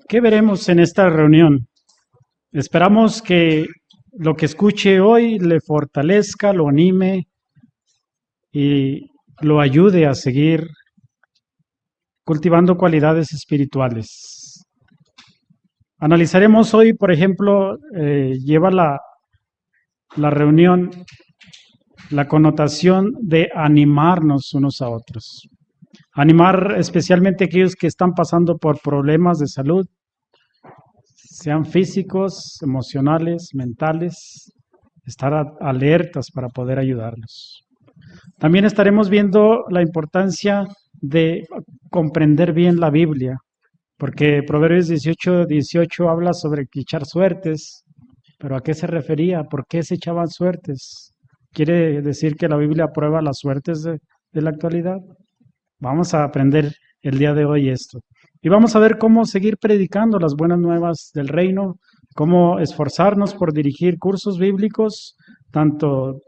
¿Qué veremos en esta reunión? Esperamos que lo que escuche hoy le fortalezca, lo anime y lo ayude a seguir cultivando cualidades espirituales. Analizaremos hoy, por ejemplo, lleva la reunión la connotación de animarnos unos a otros. Animar especialmente a aquellos que están pasando por problemas de salud, sean físicos, emocionales, mentales, estar alertas para poder ayudarlos. También estaremos viendo la importancia de comprender bien la Biblia, porque Proverbios 18 habla sobre echar suertes, pero ¿a qué se refería? ¿Por qué se echaban suertes? ¿Quiere decir que la Biblia aprueba las suertes de la actualidad? Vamos a aprender el día de hoy esto. Y vamos a ver cómo seguir predicando las buenas nuevas del reino, cómo esforzarnos por dirigir cursos bíblicos, tanto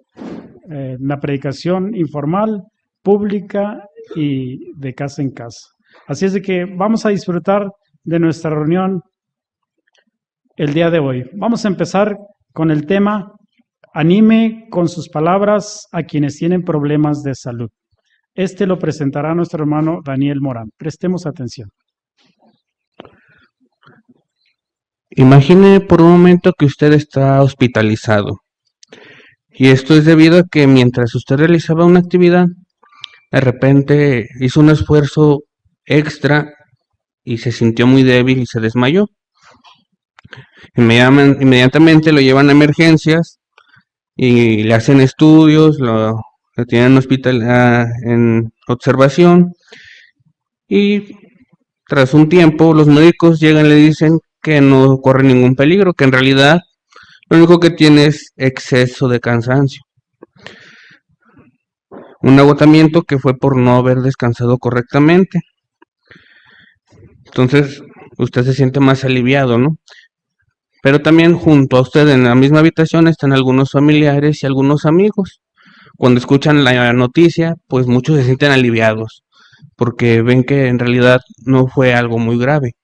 la predicación informal, pública y de casa en casa. Así es de que vamos a disfrutar de nuestra reunión el día de hoy. Vamos a empezar con el tema: anime con sus palabras a quienes tienen problemas de salud. Este lo presentará nuestro hermano Daniel Morán. Prestemos atención. Imagine por un momento que usted está hospitalizado. Y esto es debido a que mientras usted realizaba una actividad, de repente hizo un esfuerzo extra y se sintió muy débil y se desmayó. Inmediatamente lo llevan a emergencias y le hacen estudios, lo tienen en observación, y tras un tiempo los médicos llegan y le dicen que no corre ningún peligro, que en realidad lo único que tiene es exceso de cansancio, un agotamiento que fue por no haber descansado correctamente. Entonces usted se siente más aliviado, ¿no? Pero también junto a usted en la misma habitación están algunos familiares y algunos amigos. Cuando escuchan la noticia, pues muchos se sienten aliviados, porque ven que en realidad no fue algo muy grave.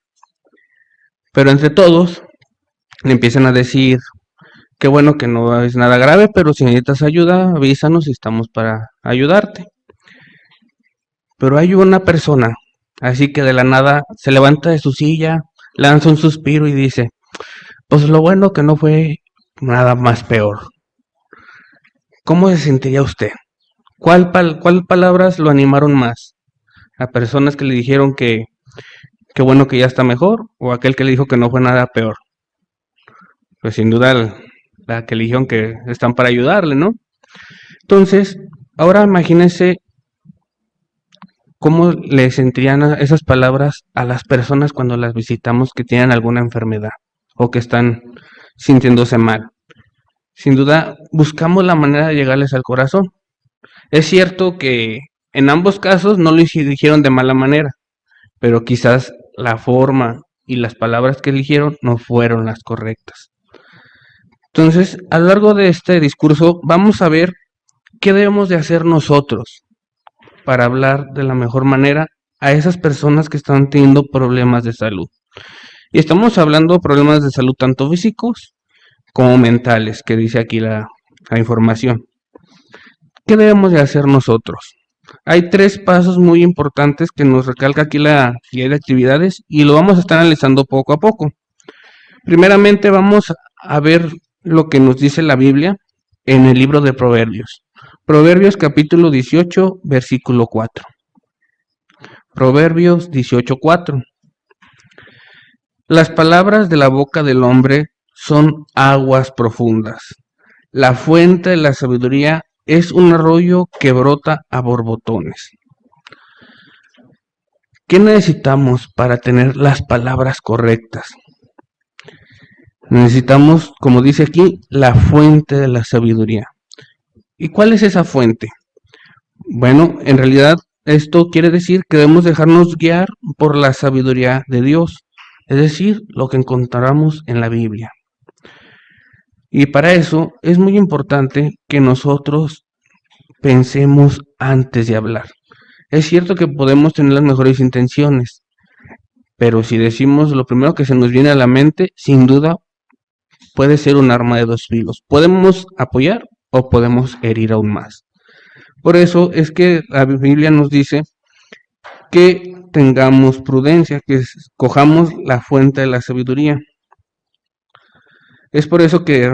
Pero entre todos le empiezan a decir: qué bueno que no es nada grave, pero si necesitas ayuda, avísanos y estamos para ayudarte. Pero hay una persona, así que de la nada se levanta de su silla, lanza un suspiro y dice: pues lo bueno que no fue nada más peor. ¿Cómo se sentiría usted? ¿Cuál palabras lo animaron más? ¿A personas que le dijeron que qué bueno que ya está mejor, o aquel que le dijo que no fue nada peor? Pues sin duda la que le dijeron que están para ayudarle, ¿no? Entonces, ahora imagínense cómo le sentirían esas palabras a las personas cuando las visitamos que tienen alguna enfermedad o que están sintiéndose mal. Sin duda, buscamos la manera de llegarles al corazón. Es cierto que en ambos casos no lo dijeron de mala manera, pero quizás la forma y las palabras que eligieron no fueron las correctas. Entonces, a lo largo de este discurso vamos a ver qué debemos de hacer nosotros para hablar de la mejor manera a esas personas que están teniendo problemas de salud. Y estamos hablando de problemas de salud tanto físicos como mentales, que dice aquí la información. ¿Qué debemos de hacer nosotros? Hay 3 pasos muy importantes que nos recalca aquí la guía de actividades y lo vamos a estar analizando poco a poco. Primeramente vamos a ver lo que nos dice la Biblia en el libro de Proverbios. Proverbios capítulo 18, versículo 4. Proverbios 18:4. Las palabras de la boca del hombre son aguas profundas. La fuente de la sabiduría es un arroyo que brota a borbotones. ¿Qué necesitamos para tener las palabras correctas? Necesitamos, como dice aquí, la fuente de la sabiduría. ¿Y cuál es esa fuente? Bueno, en realidad esto quiere decir que debemos dejarnos guiar por la sabiduría de Dios, es decir, lo que encontramos en la Biblia. Y para eso es muy importante que nosotros pensemos antes de hablar. Es cierto que podemos tener las mejores intenciones, pero si decimos lo primero que se nos viene a la mente, sin duda puede ser un arma de dos filos. Podemos apoyar o podemos herir aún más. Por eso es que la Biblia nos dice que tengamos prudencia, que escojamos la fuente de la sabiduría. Es por eso que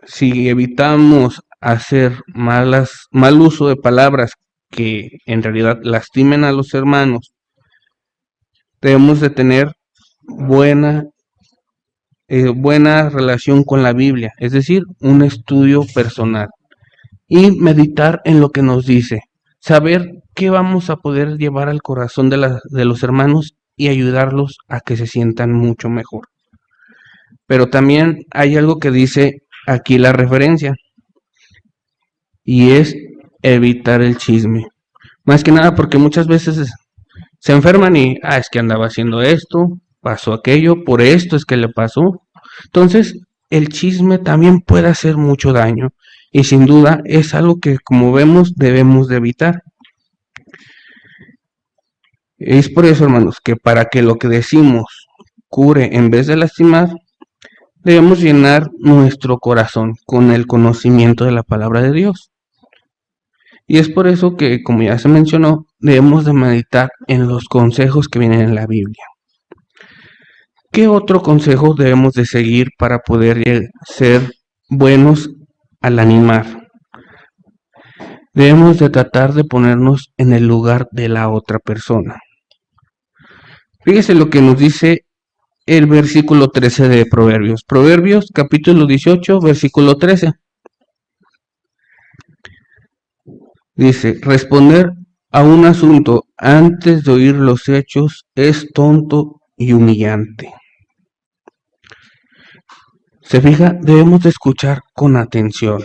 si evitamos hacer mal uso de palabras que en realidad lastimen a los hermanos, debemos de tener buena relación con la Biblia, es decir, un estudio personal y meditar en lo que nos dice, saber qué vamos a poder llevar al corazón de los hermanos y ayudarlos a que se sientan mucho mejor. Pero también hay algo que dice aquí la referencia, y es evitar el chisme. Más que nada porque muchas veces se enferman y, es que andaba haciendo esto, pasó aquello, por esto es que le pasó. Entonces, el chisme también puede hacer mucho daño y sin duda es algo que, como vemos, debemos de evitar. Es por eso, hermanos, que para que lo que decimos cure en vez de lastimar, debemos llenar nuestro corazón con el conocimiento de la palabra de Dios. Y es por eso que, como ya se mencionó, debemos de meditar en los consejos que vienen en la Biblia. ¿Qué otro consejo debemos de seguir para poder ser buenos al animar? Debemos de tratar de ponernos en el lugar de la otra persona. Fíjese lo que nos dice el versículo 13 de Proverbios. Proverbios capítulo 18, versículo 13. Dice, responder a un asunto antes de oír los hechos es tonto y humillante. Se fija, debemos de escuchar con atención.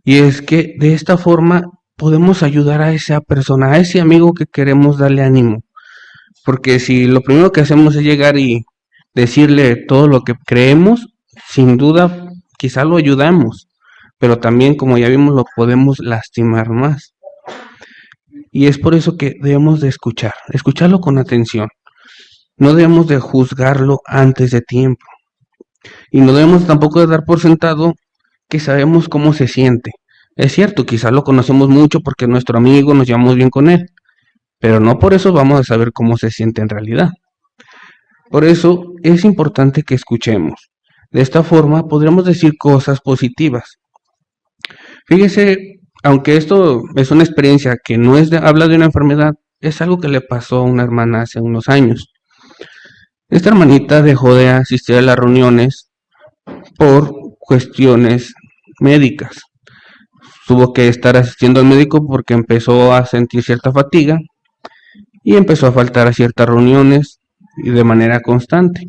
Y es que de esta forma podemos ayudar a esa persona, a ese amigo que queremos darle ánimo. Porque si lo primero que hacemos es llegar y decirle todo lo que creemos, sin duda quizá lo ayudamos. Pero también, como ya vimos, lo podemos lastimar más. Y es por eso que debemos de escucharlo con atención. No debemos de juzgarlo antes de tiempo. Y no debemos tampoco de dar por sentado que sabemos cómo se siente. Es cierto, quizás lo conocemos mucho porque es nuestro amigo, nos llevamos bien con él. Pero no por eso vamos a saber cómo se siente en realidad. Por eso es importante que escuchemos. De esta forma podremos decir cosas positivas. Fíjese, aunque esto es una experiencia que no habla de una enfermedad, es algo que le pasó a una hermana hace unos años. Esta hermanita dejó de asistir a las reuniones por cuestiones médicas. Tuvo que estar asistiendo al médico porque empezó a sentir cierta fatiga y empezó a faltar a ciertas reuniones y de manera constante.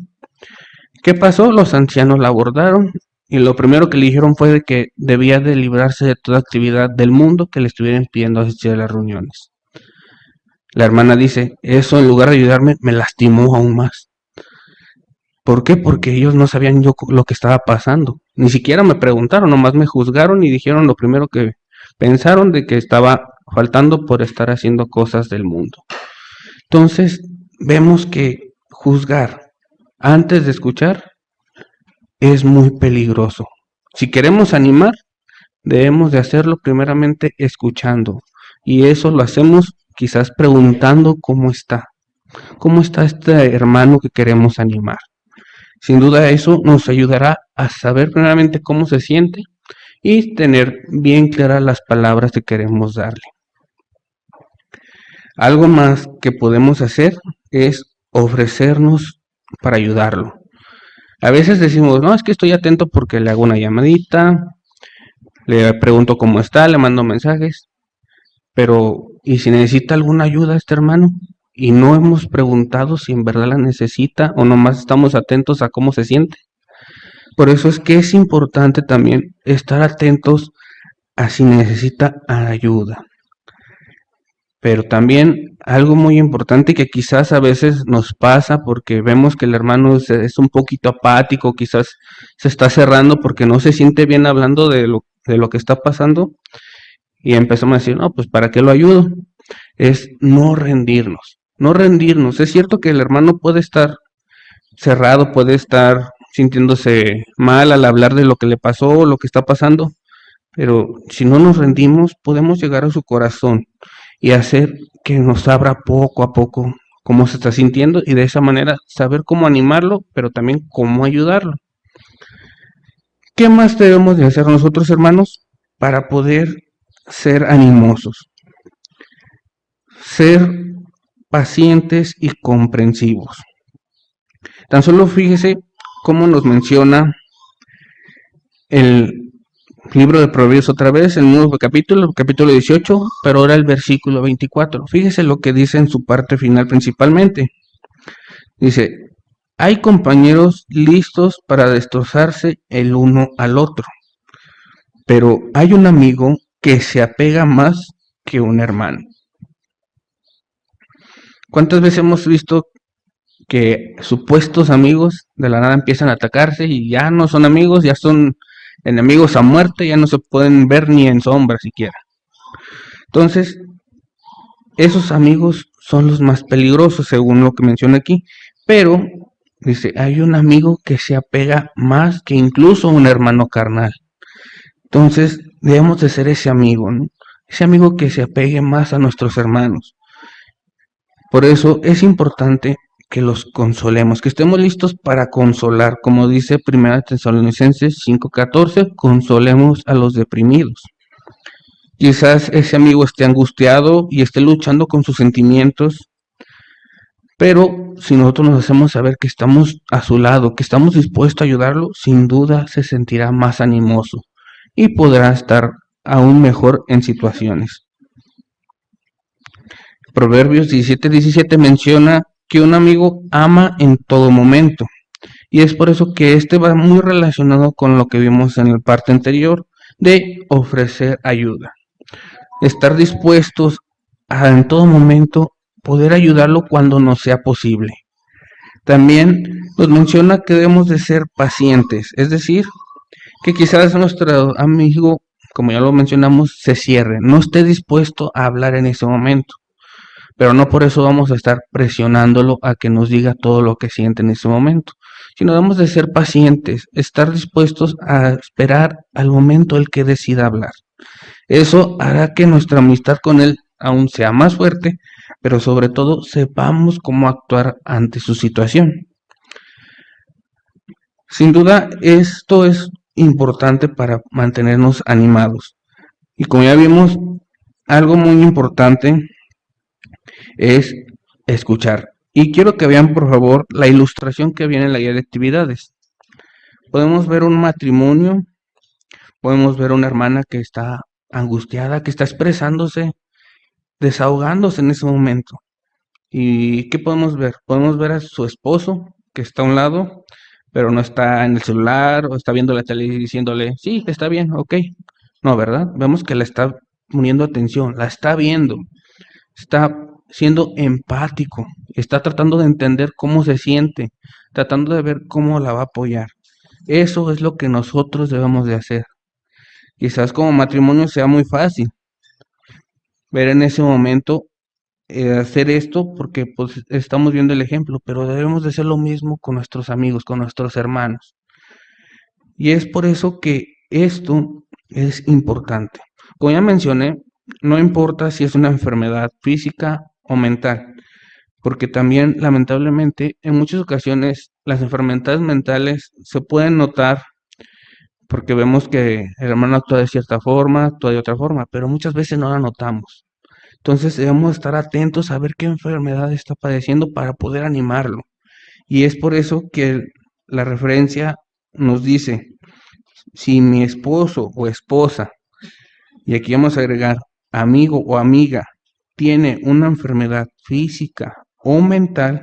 ¿Qué pasó? Los ancianos la abordaron y lo primero que le dijeron fue de que debía de librarse de toda actividad del mundo que le estuviera impidiendo asistir a las reuniones. La hermana dice, eso en lugar de ayudarme me lastimó aún más. ¿Por qué? Porque ellos no sabían yo lo que estaba pasando. Ni siquiera me preguntaron, nomás me juzgaron y dijeron lo primero que pensaron de que estaba faltando por estar haciendo cosas del mundo. Entonces, vemos que juzgar antes de escuchar es muy peligroso. Si queremos animar, debemos de hacerlo primeramente escuchando. Y eso lo hacemos quizás preguntando cómo está este hermano que queremos animar. Sin duda eso nos ayudará a saber primeramente cómo se siente y tener bien claras las palabras que queremos darle. Algo más que podemos hacer es ofrecernos para ayudarlo. A veces decimos, no, es que estoy atento porque le hago una llamadita, le pregunto cómo está, le mando mensajes, pero ¿y si necesita alguna ayuda este hermano? Y no hemos preguntado si en verdad la necesita o nomás estamos atentos a cómo se siente. Por eso es que es importante también estar atentos a si necesita ayuda. Pero también algo muy importante que quizás a veces nos pasa porque vemos que el hermano es un poquito apático, quizás se está cerrando porque no se siente bien hablando de lo que está pasando y empezamos a decir, no, pues ¿para qué lo ayudo? Es no rendirnos. no rendirnos. Es cierto que el hermano puede estar cerrado, puede estar sintiéndose mal al hablar de lo que le pasó o lo que está pasando, pero si no nos rendimos, podemos llegar a su corazón y hacer que nos abra poco a poco cómo se está sintiendo y de esa manera saber cómo animarlo, pero también cómo ayudarlo. ¿Qué más debemos de hacer nosotros, hermanos, para poder ser animosos? Ser pacientes y comprensivos. Tan solo fíjese cómo nos menciona el libro de Proverbios otra vez, el nuevo capítulo 18, pero ahora el versículo 24. Fíjese lo que dice en su parte final principalmente. Dice, hay compañeros listos para destrozarse el uno al otro, pero hay un amigo que se apega más que un hermano. ¿Cuántas veces hemos visto que supuestos amigos de la nada empiezan a atacarse y ya no son amigos, ya son enemigos a muerte, ya no se pueden ver ni en sombra siquiera? Entonces, esos amigos son los más peligrosos según lo que menciona aquí, pero dice, hay un amigo que se apega más que incluso un hermano carnal. Entonces, debemos de ser ese amigo, ¿no? Ese amigo que se apegue más a nuestros hermanos. Por eso es importante que los consolemos, que estemos listos para consolar, como dice 1 Tesalonicenses 5:14, consolemos a los deprimidos. Quizás ese amigo esté angustiado y esté luchando con sus sentimientos, pero si nosotros nos hacemos saber que estamos a su lado, que estamos dispuestos a ayudarlo, sin duda se sentirá más animoso y podrá estar aún mejor en situaciones. Proverbios 17:17 menciona que un amigo ama en todo momento. Y es por eso que este va muy relacionado con lo que vimos en la parte anterior de ofrecer ayuda. Estar dispuestos a en todo momento poder ayudarlo cuando nos sea posible. También nos menciona que debemos de ser pacientes, es decir, que quizás nuestro amigo, como ya lo mencionamos, se cierre, no esté dispuesto a hablar en ese momento. Pero no por eso vamos a estar presionándolo a que nos diga todo lo que siente en ese momento, sino debemos de ser pacientes, estar dispuestos a esperar al momento el que decida hablar. Eso hará que nuestra amistad con él aún sea más fuerte, pero sobre todo sepamos cómo actuar ante su situación. Sin duda, esto es importante para mantenernos animados. Y como ya vimos, algo muy importante es escuchar. Y quiero que vean, por favor, la ilustración que viene en la guía de actividades. Podemos ver un matrimonio, podemos ver una hermana que está angustiada, que está expresándose, desahogándose en ese momento. ¿Y qué podemos ver? Podemos ver a su esposo, que está a un lado, pero no está en el celular o está viendo la tele y diciéndole, sí, está bien, ok. No, ¿verdad? Vemos que la está poniendo atención, la está viendo, está siendo empático, está tratando de entender cómo se siente, tratando de ver cómo la va a apoyar. Eso es lo que nosotros debemos de hacer. Quizás como matrimonio sea muy fácil ver en ese momento hacer esto porque pues estamos viendo el ejemplo, pero debemos de hacer lo mismo con nuestros amigos, con nuestros hermanos. Y es por eso que esto es importante. Como ya mencioné, no importa si es una enfermedad física o mental, porque también lamentablemente en muchas ocasiones las enfermedades mentales se pueden notar porque vemos que el hermano actúa de cierta forma, actúa de otra forma, pero muchas veces no la notamos. Entonces debemos estar atentos a ver qué enfermedad está padeciendo para poder animarlo. Y es por eso que la referencia nos dice, si mi esposo o esposa, y aquí vamos a agregar amigo o amiga, tiene una enfermedad física o mental,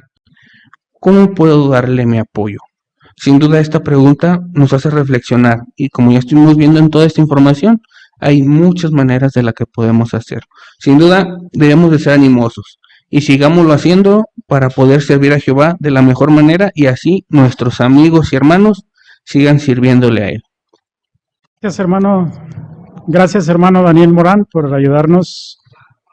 ¿cómo puedo darle mi apoyo? Sin duda esta pregunta nos hace reflexionar y como ya estuvimos viendo en toda esta información, hay muchas maneras de la que podemos hacer. Sin duda debemos de ser animosos y sigámoslo haciendo para poder servir a Jehová de la mejor manera y así nuestros amigos y hermanos sigan sirviéndole a Él. Gracias hermano Daniel Morán por ayudarnos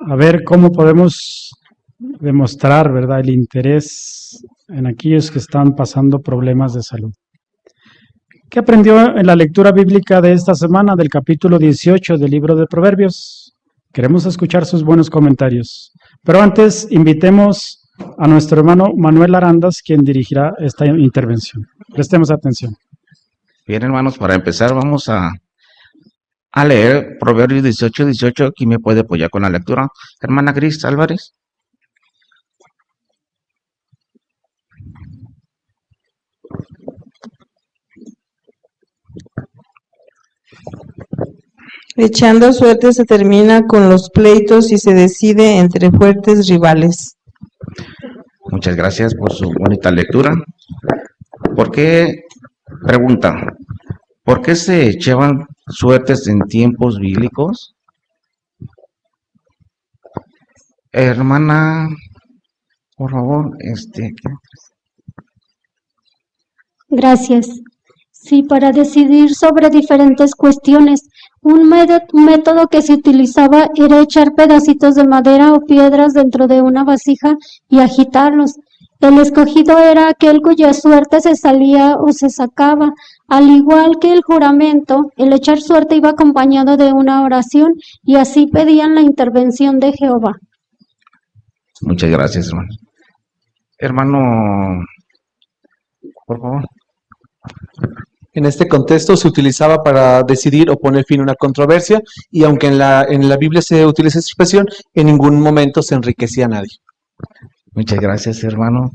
a ver cómo podemos demostrar, ¿verdad?, el interés en aquellos que están pasando problemas de salud. ¿Qué aprendió en la lectura bíblica de esta semana del capítulo 18 del libro de Proverbios? Queremos escuchar sus buenos comentarios. Pero antes, invitemos a nuestro hermano Manuel Arandas, quien dirigirá esta intervención. Prestemos atención. Bien, hermanos, para empezar vamos a leer Proverbios 18:18. ¿Quién me puede apoyar con la lectura? Hermana Gris Álvarez. Echando suerte se termina con los pleitos y se decide entre fuertes rivales. Muchas gracias por su bonita lectura. ¿Por qué? Pregunta. ¿Por qué se echaban suertes en tiempos bíblicos? Hermana, por favor, Gracias. Sí, para decidir sobre diferentes cuestiones. Un método que se utilizaba era echar pedacitos de madera o piedras dentro de una vasija y agitarlos. El escogido era aquel cuya suerte se salía o se sacaba. Al igual que el juramento, el echar suerte iba acompañado de una oración y así pedían la intervención de Jehová. Muchas gracias, hermano. Hermano, por favor. En este contexto se utilizaba para decidir o poner fin a una controversia, y aunque en la Biblia se utiliza esa expresión, en ningún momento se enriquecía a nadie. Muchas gracias, hermano.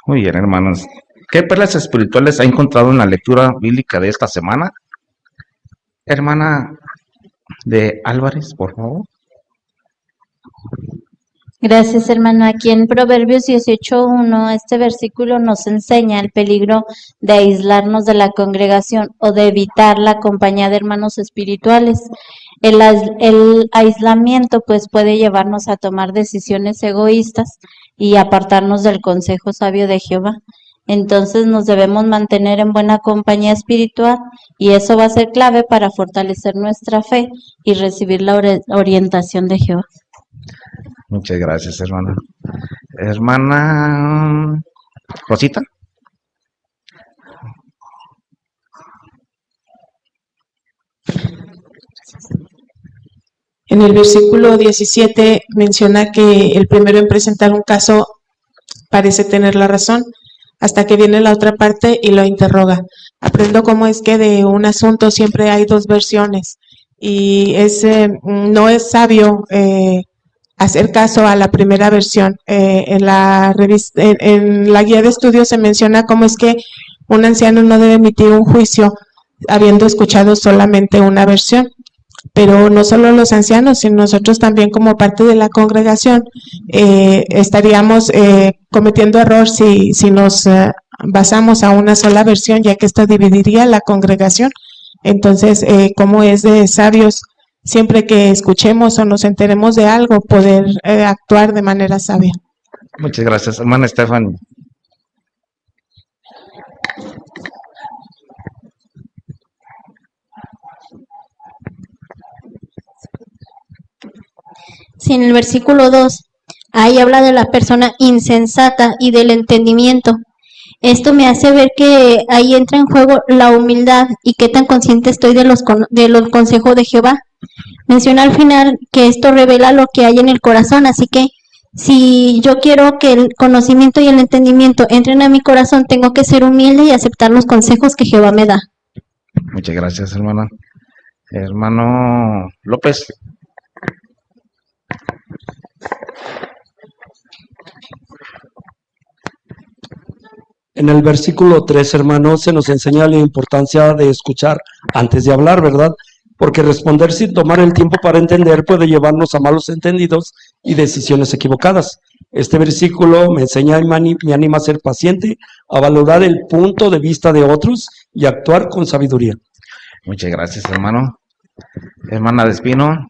Muy bien, hermanos. ¿Qué perlas espirituales ha encontrado en la lectura bíblica de esta semana? Hermana de Álvarez, por favor. Gracias, hermano. Aquí en Proverbios 18:1, este versículo nos enseña el peligro de aislarnos de la congregación o de evitar la compañía de hermanos espirituales. El aislamiento pues puede llevarnos a tomar decisiones egoístas y apartarnos del consejo sabio de Jehová. Entonces nos debemos mantener en buena compañía espiritual y eso va a ser clave para fortalecer nuestra fe y recibir la orientación de Jehová. Muchas gracias, hermana. Hermana Rosita. En el versículo 17 menciona que el primero en presentar un caso parece tener la razón, hasta que viene la otra parte y lo interroga. Aprendo cómo es que de un asunto siempre hay dos versiones y no es sabio hacer caso a la primera versión. En la guía de estudios se menciona cómo es que un anciano no debe emitir un juicio habiendo escuchado solamente una versión. Pero no solo los ancianos, sino nosotros también como parte de la congregación estaríamos cometiendo error si nos basamos a una sola versión, ya que esto dividiría la congregación. Entonces, como es de sabios, siempre que escuchemos o nos enteremos de algo, poder actuar de manera sabia. Muchas gracias, hermana Estefan. Sí, en el versículo 2, ahí habla de la persona insensata y del entendimiento. Esto me hace ver que ahí entra en juego la humildad y qué tan consciente estoy de los consejos de Jehová. Menciona al final que esto revela lo que hay en el corazón, así que si yo quiero que el conocimiento y el entendimiento entren a mi corazón, tengo que ser humilde y aceptar los consejos que Jehová me da. Muchas gracias, hermana. Hermano López. En el versículo 3, hermanos, se nos enseña la importancia de escuchar antes de hablar, ¿verdad? Porque responder sin tomar el tiempo para entender puede llevarnos a malos entendidos y decisiones equivocadas. Este versículo me enseña y me anima a ser paciente, a valorar el punto de vista de otros y actuar con sabiduría. Muchas gracias, hermano. Hermana de Espino.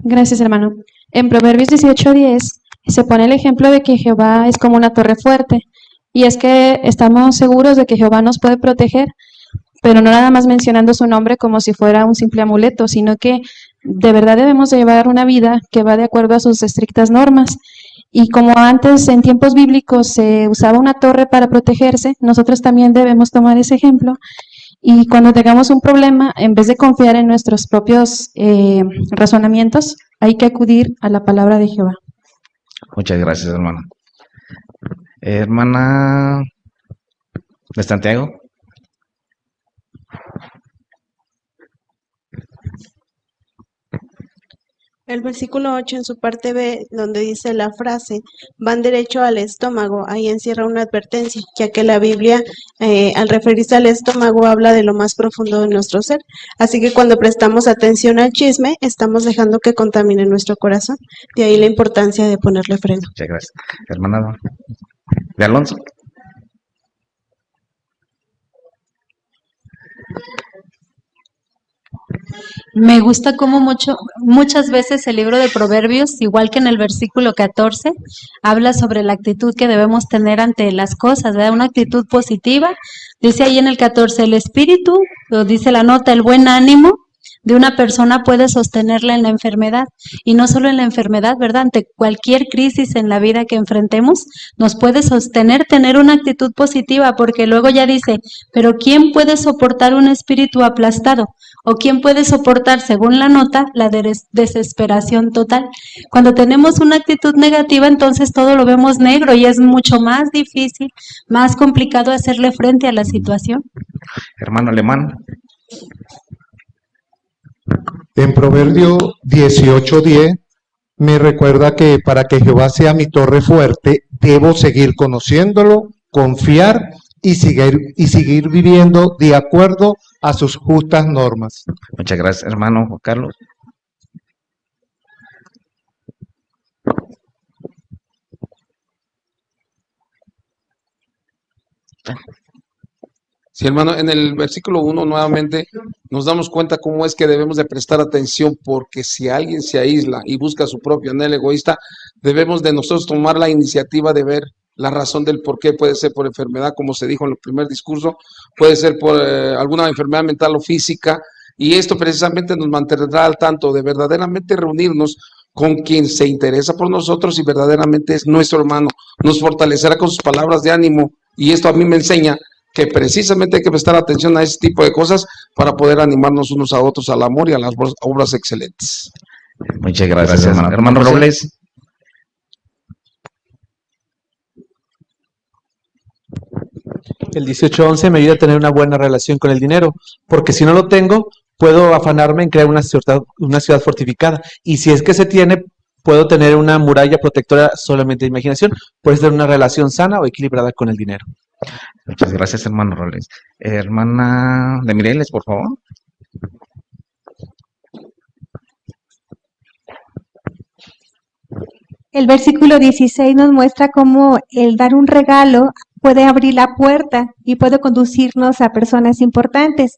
Gracias, hermano. En Proverbios 18:10 se pone el ejemplo de que Jehová es como una torre fuerte, y es que estamos seguros de que Jehová nos puede proteger pero no nada más mencionando su nombre como si fuera un simple amuleto, sino que de verdad debemos de llevar una vida que va de acuerdo a sus estrictas normas. Y como antes en tiempos bíblicos se usaba una torre para protegerse, nosotros también debemos tomar ese ejemplo. Y cuando tengamos un problema, en vez de confiar en nuestros propios razonamientos, hay que acudir a la palabra de Jehová. Muchas gracias, hermana. Hermana de Santiago. El versículo 8 en su parte B, donde dice la frase, van derecho al estómago, ahí encierra una advertencia, ya que la Biblia, al referirse al estómago, habla de lo más profundo de nuestro ser. Así que cuando prestamos atención al chisme, estamos dejando que contamine nuestro corazón. De ahí la importancia de ponerle freno. Muchas gracias. Hermana de Alonso. Me gusta cómo muchas veces el libro de Proverbios, igual que en el versículo 14, habla sobre la actitud que debemos tener ante las cosas, ¿verdad? Una actitud positiva. Dice ahí en el 14, el espíritu, o dice la nota, el buen ánimo de una persona puede sostenerla en la enfermedad. Y no solo en la enfermedad, ¿verdad? Ante cualquier crisis en la vida que enfrentemos, nos puede sostener tener una actitud positiva, porque luego ya dice, pero ¿quién puede soportar un espíritu aplastado? ¿O quién puede soportar, según la nota, la desesperación total? Cuando tenemos una actitud negativa, entonces todo lo vemos negro y es mucho más difícil, más complicado hacerle frente a la situación. Hermano Alemán. En Proverbio 18:10 me recuerda que para que Jehová sea mi torre fuerte, debo seguir conociéndolo, confiar y seguir viviendo de acuerdo a sus justas normas. Muchas gracias, hermano Juan Carlos. Sí, hermano, en el versículo 1 nuevamente nos damos cuenta cómo es que debemos de prestar atención, porque si alguien se aísla y busca su propio anhelo egoísta, debemos de nosotros tomar la iniciativa de ver la razón del por qué. Puede ser por enfermedad, como se dijo en el primer discurso, puede ser por alguna enfermedad mental o física, y esto precisamente nos mantendrá al tanto de verdaderamente reunirnos con quien se interesa por nosotros y verdaderamente es nuestro hermano. Nos fortalecerá con sus palabras de ánimo, y esto a mí me enseña que precisamente hay que prestar atención a ese tipo de cosas para poder animarnos unos a otros al amor y a las obras excelentes. Muchas gracias, hermano. Hermano Robles. El 18:11 me ayuda a tener una buena relación con el dinero, porque si no lo tengo, puedo afanarme en crear una ciudad fortificada. Y si es que se tiene, puedo tener una muralla protectora solamente de imaginación. Puedes tener una relación sana o equilibrada con el dinero. Muchas gracias, hermano Robles. Hermana de Mireles, por favor. El versículo 16 nos muestra cómo el dar un regalo puede abrir la puerta y puede conducirnos a personas importantes.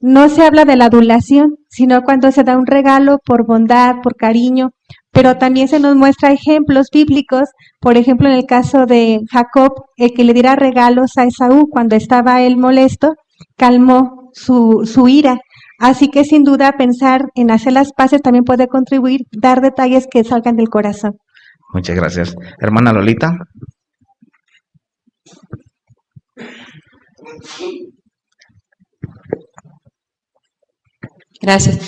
No se habla de la adulación, sino cuando se da un regalo por bondad, por cariño, pero también se nos muestra ejemplos bíblicos, por ejemplo, en el caso de Jacob, el que le diera regalos a Esaú cuando estaba él molesto, calmó su ira. Así que sin duda pensar en hacer las paces también puede contribuir, dar detalles que salgan del corazón. Muchas gracias. Hermana Lolita. Gracias.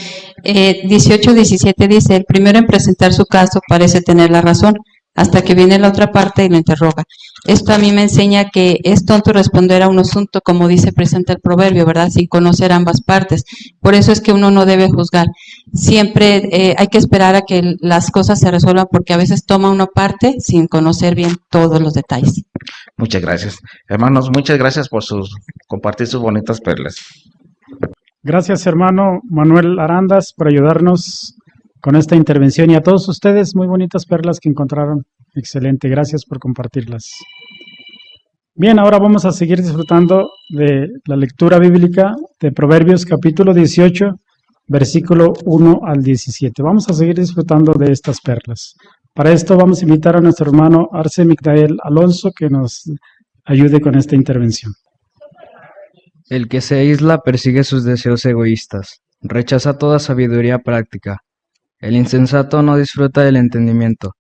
18-17 dice, el primero en presentar su caso parece tener la razón, hasta que viene la otra parte y lo interroga. Esto a mí me enseña que es tonto responder a un asunto, como dice presenta el proverbio, ¿verdad? Sin conocer ambas partes. Por eso es que uno no debe juzgar. Siempre hay que esperar a que las cosas se resuelvan, porque a veces toma una parte sin conocer bien todos los detalles. Muchas gracias. Hermanos, muchas gracias por compartir sus bonitas perlas. Gracias, hermano Manuel Arandas, por ayudarnos con esta intervención, y a todos ustedes, muy bonitas perlas que encontraron. Excelente, gracias por compartirlas. Bien, ahora vamos a seguir disfrutando de la lectura bíblica de Proverbios capítulo 18, versículo 1 al 17. Vamos a seguir disfrutando de estas perlas. Para esto vamos a invitar a nuestro hermano Arce Migdael Alonso que nos ayude con esta intervención. El que se aísla persigue sus deseos egoístas, rechaza toda sabiduría práctica. El insensato no disfruta del entendimiento,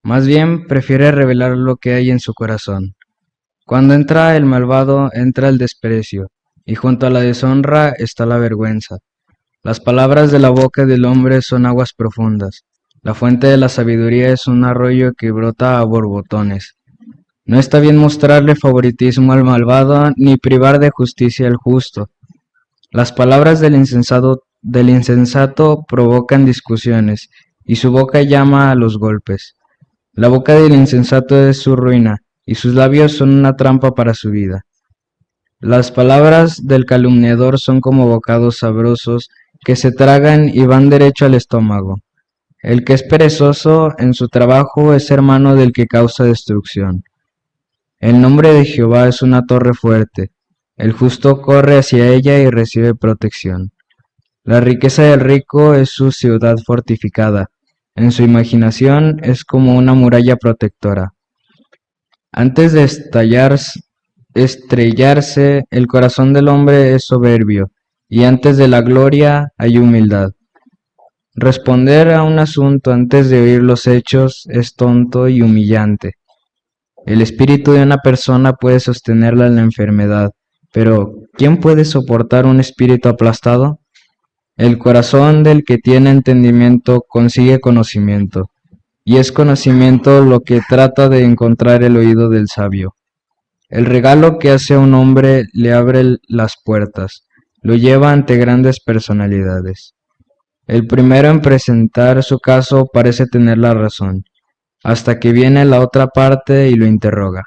más bien prefiere revelar lo que hay en su corazón. Cuando entra el malvado, entra el desprecio, y junto a la deshonra está la vergüenza. Las palabras de la boca del hombre son aguas profundas. La fuente de la sabiduría es un arroyo que brota a borbotones. No está bien mostrarle favoritismo al malvado, ni privar de justicia al justo. Las palabras del insensato provocan discusiones, y su boca llama a los golpes. La boca del insensato es su ruina, y sus labios son una trampa para su vida. Las palabras del calumniador son como bocados sabrosos que se tragan y van derecho al estómago. El que es perezoso en su trabajo es hermano del que causa destrucción. El nombre de Jehová es una torre fuerte. El justo corre hacia ella y recibe protección. La riqueza del rico es su ciudad fortificada. En su imaginación es como una muralla protectora. Antes de estrellarse, el corazón del hombre es soberbio, y antes de la gloria hay humildad. Responder a un asunto antes de oír los hechos es tonto y humillante. El espíritu de una persona puede sostenerla en la enfermedad, pero ¿quién puede soportar un espíritu aplastado? El corazón del que tiene entendimiento consigue conocimiento, y es conocimiento lo que trata de encontrar el oído del sabio. El regalo que hace a un hombre le abre las puertas, lo lleva ante grandes personalidades. El primero en presentar su caso parece tener la razón, hasta que viene la otra parte y lo interroga.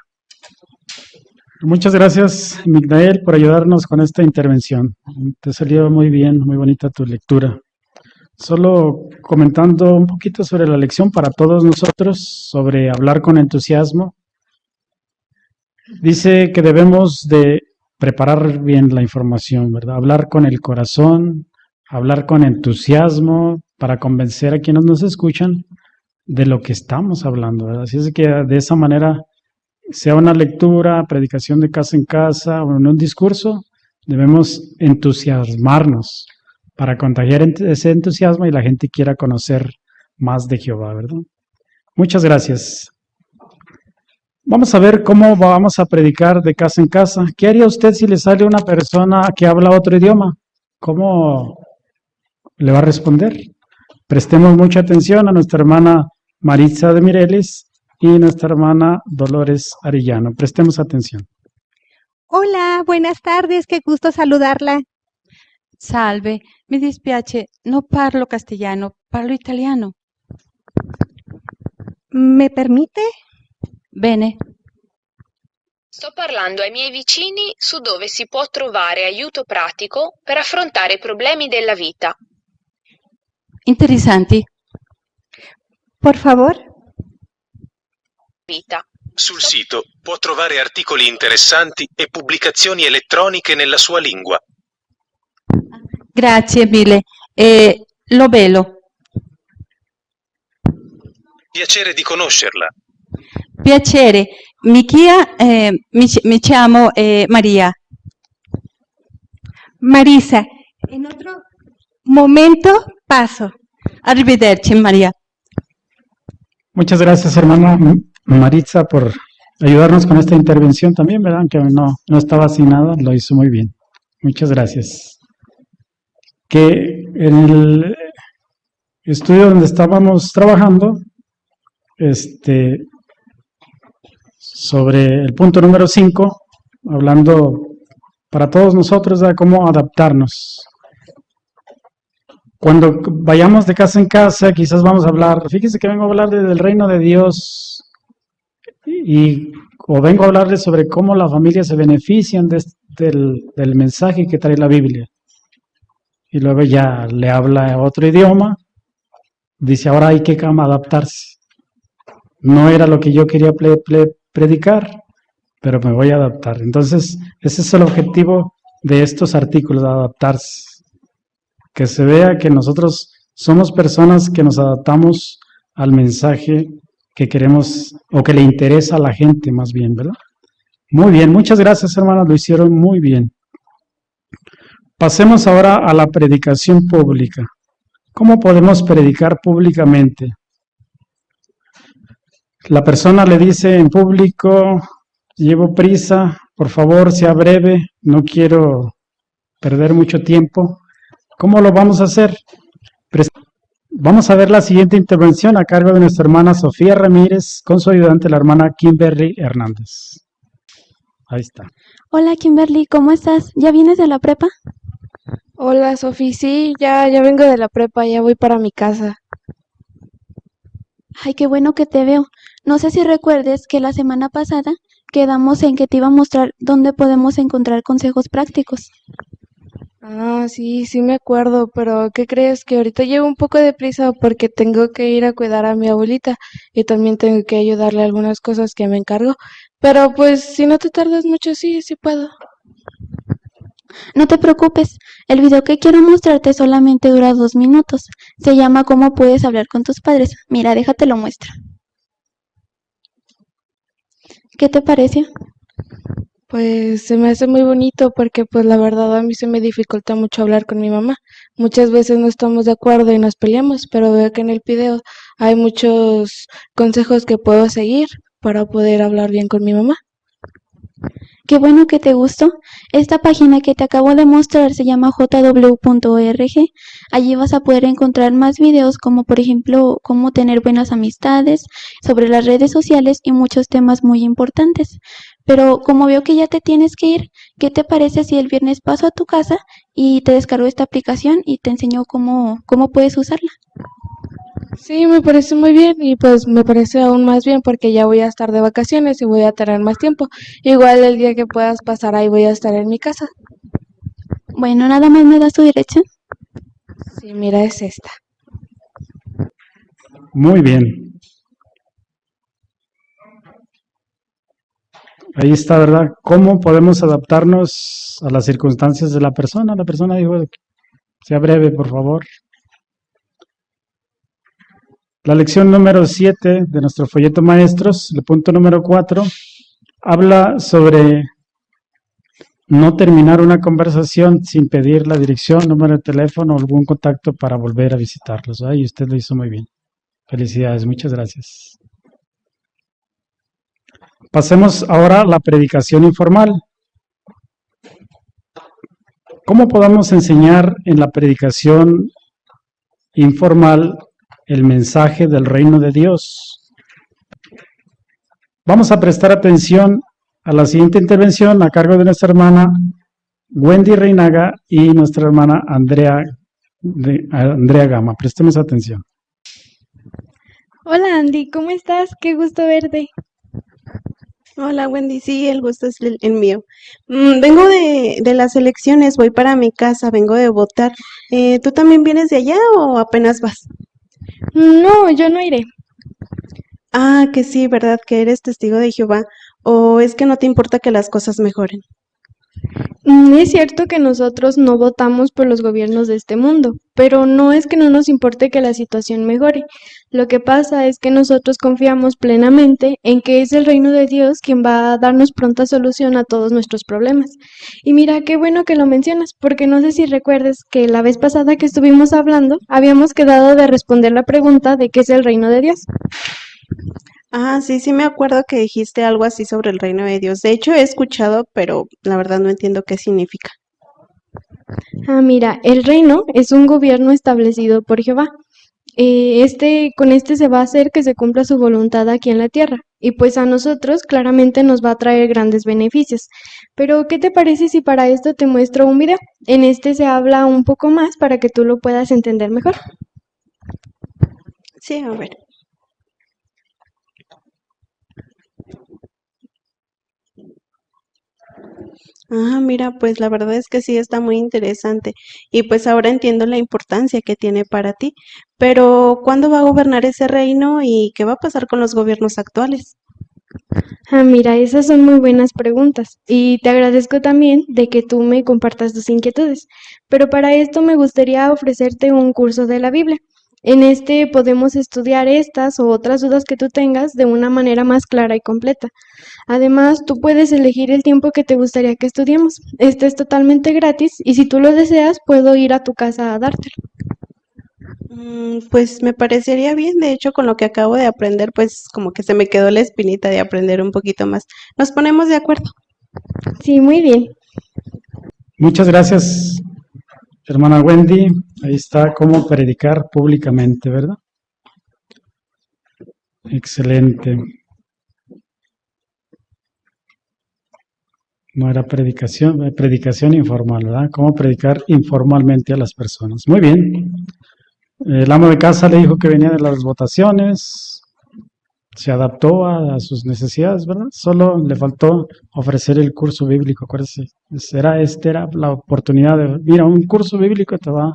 Muchas gracias, Migdael, por ayudarnos con esta intervención. Te salió muy bien, muy bonita tu lectura. Solo comentando un poquito sobre la lección para todos nosotros, sobre hablar con entusiasmo. Dice que debemos de preparar bien la información, ¿verdad? Hablar con el corazón, hablar con entusiasmo para convencer a quienes nos escuchan de lo que estamos hablando, ¿verdad? Así es que de esa manera, sea una lectura, predicación de casa en casa o en un discurso, debemos entusiasmarnos para contagiar ese entusiasmo y la gente quiera conocer más de Jehová, ¿verdad? Muchas gracias. Vamos a ver cómo vamos a predicar de casa en casa. ¿Qué haría usted si le sale una persona que habla otro idioma? ¿Cómo le va a responder? Prestemos mucha atención a nuestra hermana Maritza de Mireles y nuestra hermana Dolores Arellano. Prestemos atención. Hola, buenas tardes, qué gusto saludarla. Salve, mi dispiace, no parlo castellano, parlo italiano. ¿Me permite? Bene. Sto parlando ai miei vicini su dove si può trovare aiuto pratico per affrontare i problemi della vita. Interessanti. Por favor. Sul sito può trovare articoli interessanti e pubblicazioni elettroniche nella sua lingua. Grazie mille. Lo velo. Piacere di conoscerla. Piacere. Mi chiamo María. Marisa, en otro momento paso. Arrivederci, María. Muchas gracias, hermana Maritza, por ayudarnos con esta intervención también, ¿verdad? Aunque no estaba asignada, lo hizo muy bien. Muchas gracias. Que en el estudio donde estábamos trabajando, sobre el punto número 5, hablando para todos nosotros de cómo adaptarnos. Cuando vayamos de casa en casa, quizás vamos a hablar, fíjese que vengo a hablar del reino de Dios o vengo a hablarles sobre cómo las familias se benefician del mensaje que trae la Biblia. Y luego ya le habla otro idioma, dice ahora hay que adaptarse. No era lo que yo quería predicar, pero me voy a adaptar. Entonces, ese es el objetivo de estos artículos, de adaptarse. Que se vea que nosotros somos personas que nos adaptamos al mensaje que queremos o que le interesa a la gente más bien, ¿verdad? Muy bien, muchas gracias hermanos, lo hicieron muy bien. Pasemos ahora a la predicación pública. ¿Cómo podemos predicar públicamente? La persona le dice en público, llevo prisa, por favor, sea breve, no quiero perder mucho tiempo. ¿Cómo lo vamos a hacer? Vamos a ver la siguiente intervención a cargo de nuestra hermana Sofía Ramírez con su ayudante, la hermana Kimberly Hernández. Ahí está. Hola Kimberly, ¿cómo estás? ¿Ya vienes de la prepa? Hola Sofi, sí, ya vengo de la prepa, ya voy para mi casa. Ay, qué bueno que te veo. No sé si recuerdes que la semana pasada quedamos en que te iba a mostrar dónde podemos encontrar consejos prácticos. Ah, sí, sí me acuerdo, pero ¿qué crees? Que ahorita llevo un poco de prisa porque tengo que ir a cuidar a mi abuelita y también tengo que ayudarle a algunas cosas que me encargó. Pero pues si no te tardas mucho, sí puedo. No te preocupes, el video que quiero mostrarte solamente dura 2 minutos. Se llama ¿Cómo puedes hablar con tus padres? Mira, déjate lo muestro. ¿Qué te parece? Pues se me hace muy bonito porque pues la verdad a mí se me dificulta mucho hablar con mi mamá. Muchas veces no estamos de acuerdo y nos peleamos, pero veo que en el video hay muchos consejos que puedo seguir para poder hablar bien con mi mamá. Qué bueno que te gustó. Esta página que te acabo de mostrar se llama jw.org. Allí vas a poder encontrar más videos como por ejemplo cómo tener buenas amistades, sobre las redes sociales y muchos temas muy importantes. Pero como veo que ya te tienes que ir, ¿qué te parece si el viernes paso a tu casa y te descargo esta aplicación y te enseño cómo puedes usarla? Sí, me parece muy bien y pues me parece aún más bien porque ya voy a estar de vacaciones y voy a tener más tiempo. Igual el día que puedas pasar ahí voy a estar en mi casa. Bueno, nada más me das tu dirección. Sí, mira, es esta. Muy bien. Ahí está, ¿verdad? ¿Cómo podemos adaptarnos a las circunstancias de la persona? La persona dijo, sea breve, por favor. La lección número 7 de nuestro folleto maestros, el punto número 4, habla sobre no terminar una conversación sin pedir la dirección, número de teléfono o algún contacto para volver a visitarlos. Y usted lo hizo muy bien. Felicidades, muchas gracias. Pasemos ahora a la predicación informal. ¿Cómo podemos enseñar en la predicación informal el mensaje del reino de Dios? Vamos a prestar atención a la siguiente intervención a cargo de nuestra hermana Wendy Reinaga y nuestra hermana Andrea Gama. Prestemos atención. Hola Andy, ¿cómo estás? Qué gusto verte. Hola Wendy, sí, el gusto es el mío. Vengo de las elecciones, voy para mi casa, vengo de votar. ¿Tú también vienes de allá o apenas vas? No, yo no iré. Ah, que sí, ¿verdad? Que eres testigo de Jehová. ¿O es que no te importa que las cosas mejoren? Es cierto que nosotros no votamos por los gobiernos de este mundo, pero no es que no nos importe que la situación mejore. Lo que pasa es que nosotros confiamos plenamente en que es el reino de Dios quien va a darnos pronta solución a todos nuestros problemas. Y mira, qué bueno que lo mencionas, porque no sé si recuerdes que la vez pasada que estuvimos hablando, habíamos quedado de responder la pregunta de qué es el reino de Dios. Ah, sí me acuerdo que dijiste algo así sobre el reino de Dios. De hecho, he escuchado, pero la verdad no entiendo qué significa. Ah, mira, el reino es un gobierno establecido por Jehová. Con este se va a hacer que se cumpla su voluntad aquí en la tierra. Y pues a nosotros claramente nos va a traer grandes beneficios. Pero, ¿qué te parece si para esto te muestro un video? En este se habla un poco más para que tú lo puedas entender mejor. Sí, a ver. Ah, mira, pues la verdad es que sí está muy interesante y pues ahora entiendo la importancia que tiene para ti. Pero, ¿cuándo va a gobernar ese reino y qué va a pasar con los gobiernos actuales? Ah, mira, esas son muy buenas preguntas y te agradezco también de que tú me compartas tus inquietudes. Pero para esto me gustaría ofrecerte un curso de la Biblia. En este podemos estudiar estas o otras dudas que tú tengas de una manera más clara y completa. Además, tú puedes elegir el tiempo que te gustaría que estudiemos. Este es totalmente gratis y si tú lo deseas, puedo ir a tu casa a dártelo. Pues me parecería bien, de hecho con lo que acabo de aprender, pues como que se me quedó la espinita de aprender un poquito más. Nos ponemos de acuerdo. Sí, muy bien. Muchas gracias, hermana Wendy. Ahí está cómo predicar públicamente, ¿verdad? Excelente. No era predicación informal, ¿verdad? Cómo predicar informalmente a las personas. Muy bien. El amo de casa le dijo que venía de las votaciones, se adaptó a sus necesidades, ¿verdad? Solo le faltó ofrecer el curso bíblico, acuérdense. Esta era la oportunidad de, mira, un curso bíblico te va a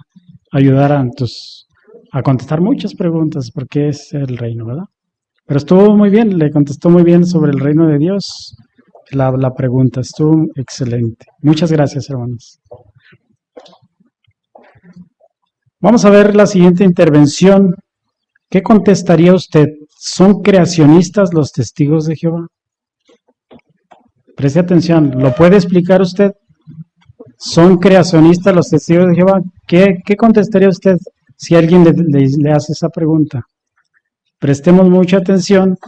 ayudar a contestar muchas preguntas, porque es el reino, ¿verdad? Pero estuvo muy bien, le contestó muy bien sobre el reino de Dios. La pregunta estuvo excelente. Muchas gracias, hermanos. Vamos a ver la siguiente intervención. ¿Qué contestaría usted? ¿Son creacionistas los testigos de Jehová? Preste atención, ¿lo puede explicar usted? ¿Son creacionistas los testigos de Jehová? ¿Qué contestaría usted si alguien le hace esa pregunta? Prestemos mucha atención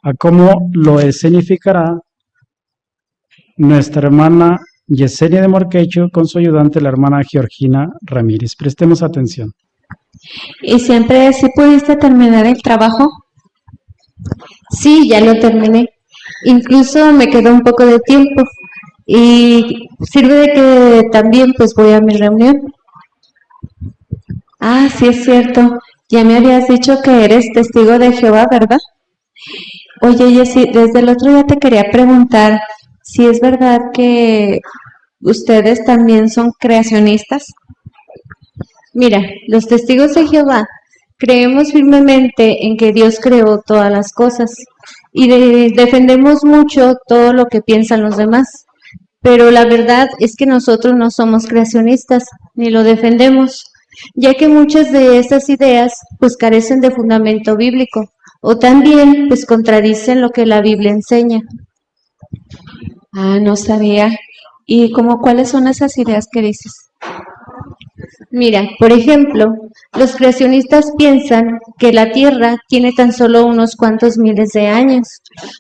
a cómo lo escenificará nuestra hermana Yesenia de Morquecho con su ayudante, la hermana Georgina Ramírez. Prestemos atención. ¿Y siempre sí pudiste terminar el trabajo? Sí, ya lo terminé. Incluso me quedó un poco de tiempo y sirve de que también pues voy a mi reunión. Ah, sí es cierto. Ya me habías dicho que eres testigo de Jehová, ¿verdad? Oye, Jessy, desde el otro día te quería preguntar si es verdad que ustedes también son creacionistas. Mira, los testigos de Jehová creemos firmemente en que Dios creó todas las cosas y defendemos mucho todo lo que piensan los demás, pero la verdad es que nosotros no somos creacionistas ni lo defendemos, ya que muchas de estas ideas pues carecen de fundamento bíblico o también pues contradicen lo que la Biblia enseña. Ah, no sabía. ¿Y como cuáles son esas ideas que dices? Mira, por ejemplo, los creacionistas piensan que la Tierra tiene tan solo unos cuantos miles de años,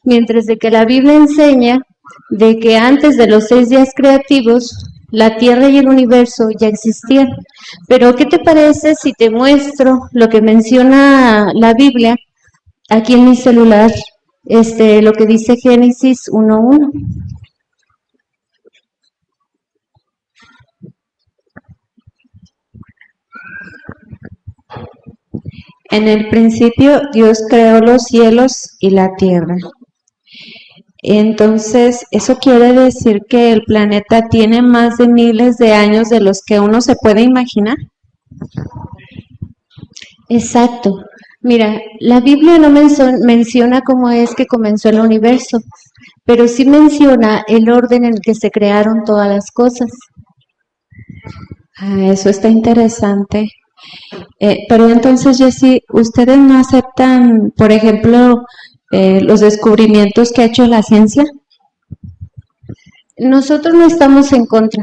mientras de que la Biblia enseña de que antes de los 6 días creativos, la Tierra y el universo ya existían. Pero, ¿qué te parece si te muestro lo que menciona la Biblia aquí en mi celular? Lo que dice Génesis 1:1. En el principio Dios creó los cielos y la tierra. Entonces, ¿eso quiere decir que el planeta tiene más de miles de años de los que uno se puede imaginar? Exacto. Mira, la Biblia no menciona cómo es que comenzó el universo, pero sí menciona el orden en el que se crearon todas las cosas. Ah, eso está interesante. Pero entonces, Jessy, ¿ustedes no aceptan, por ejemplo, los descubrimientos que ha hecho la ciencia? Nosotros no estamos en contra,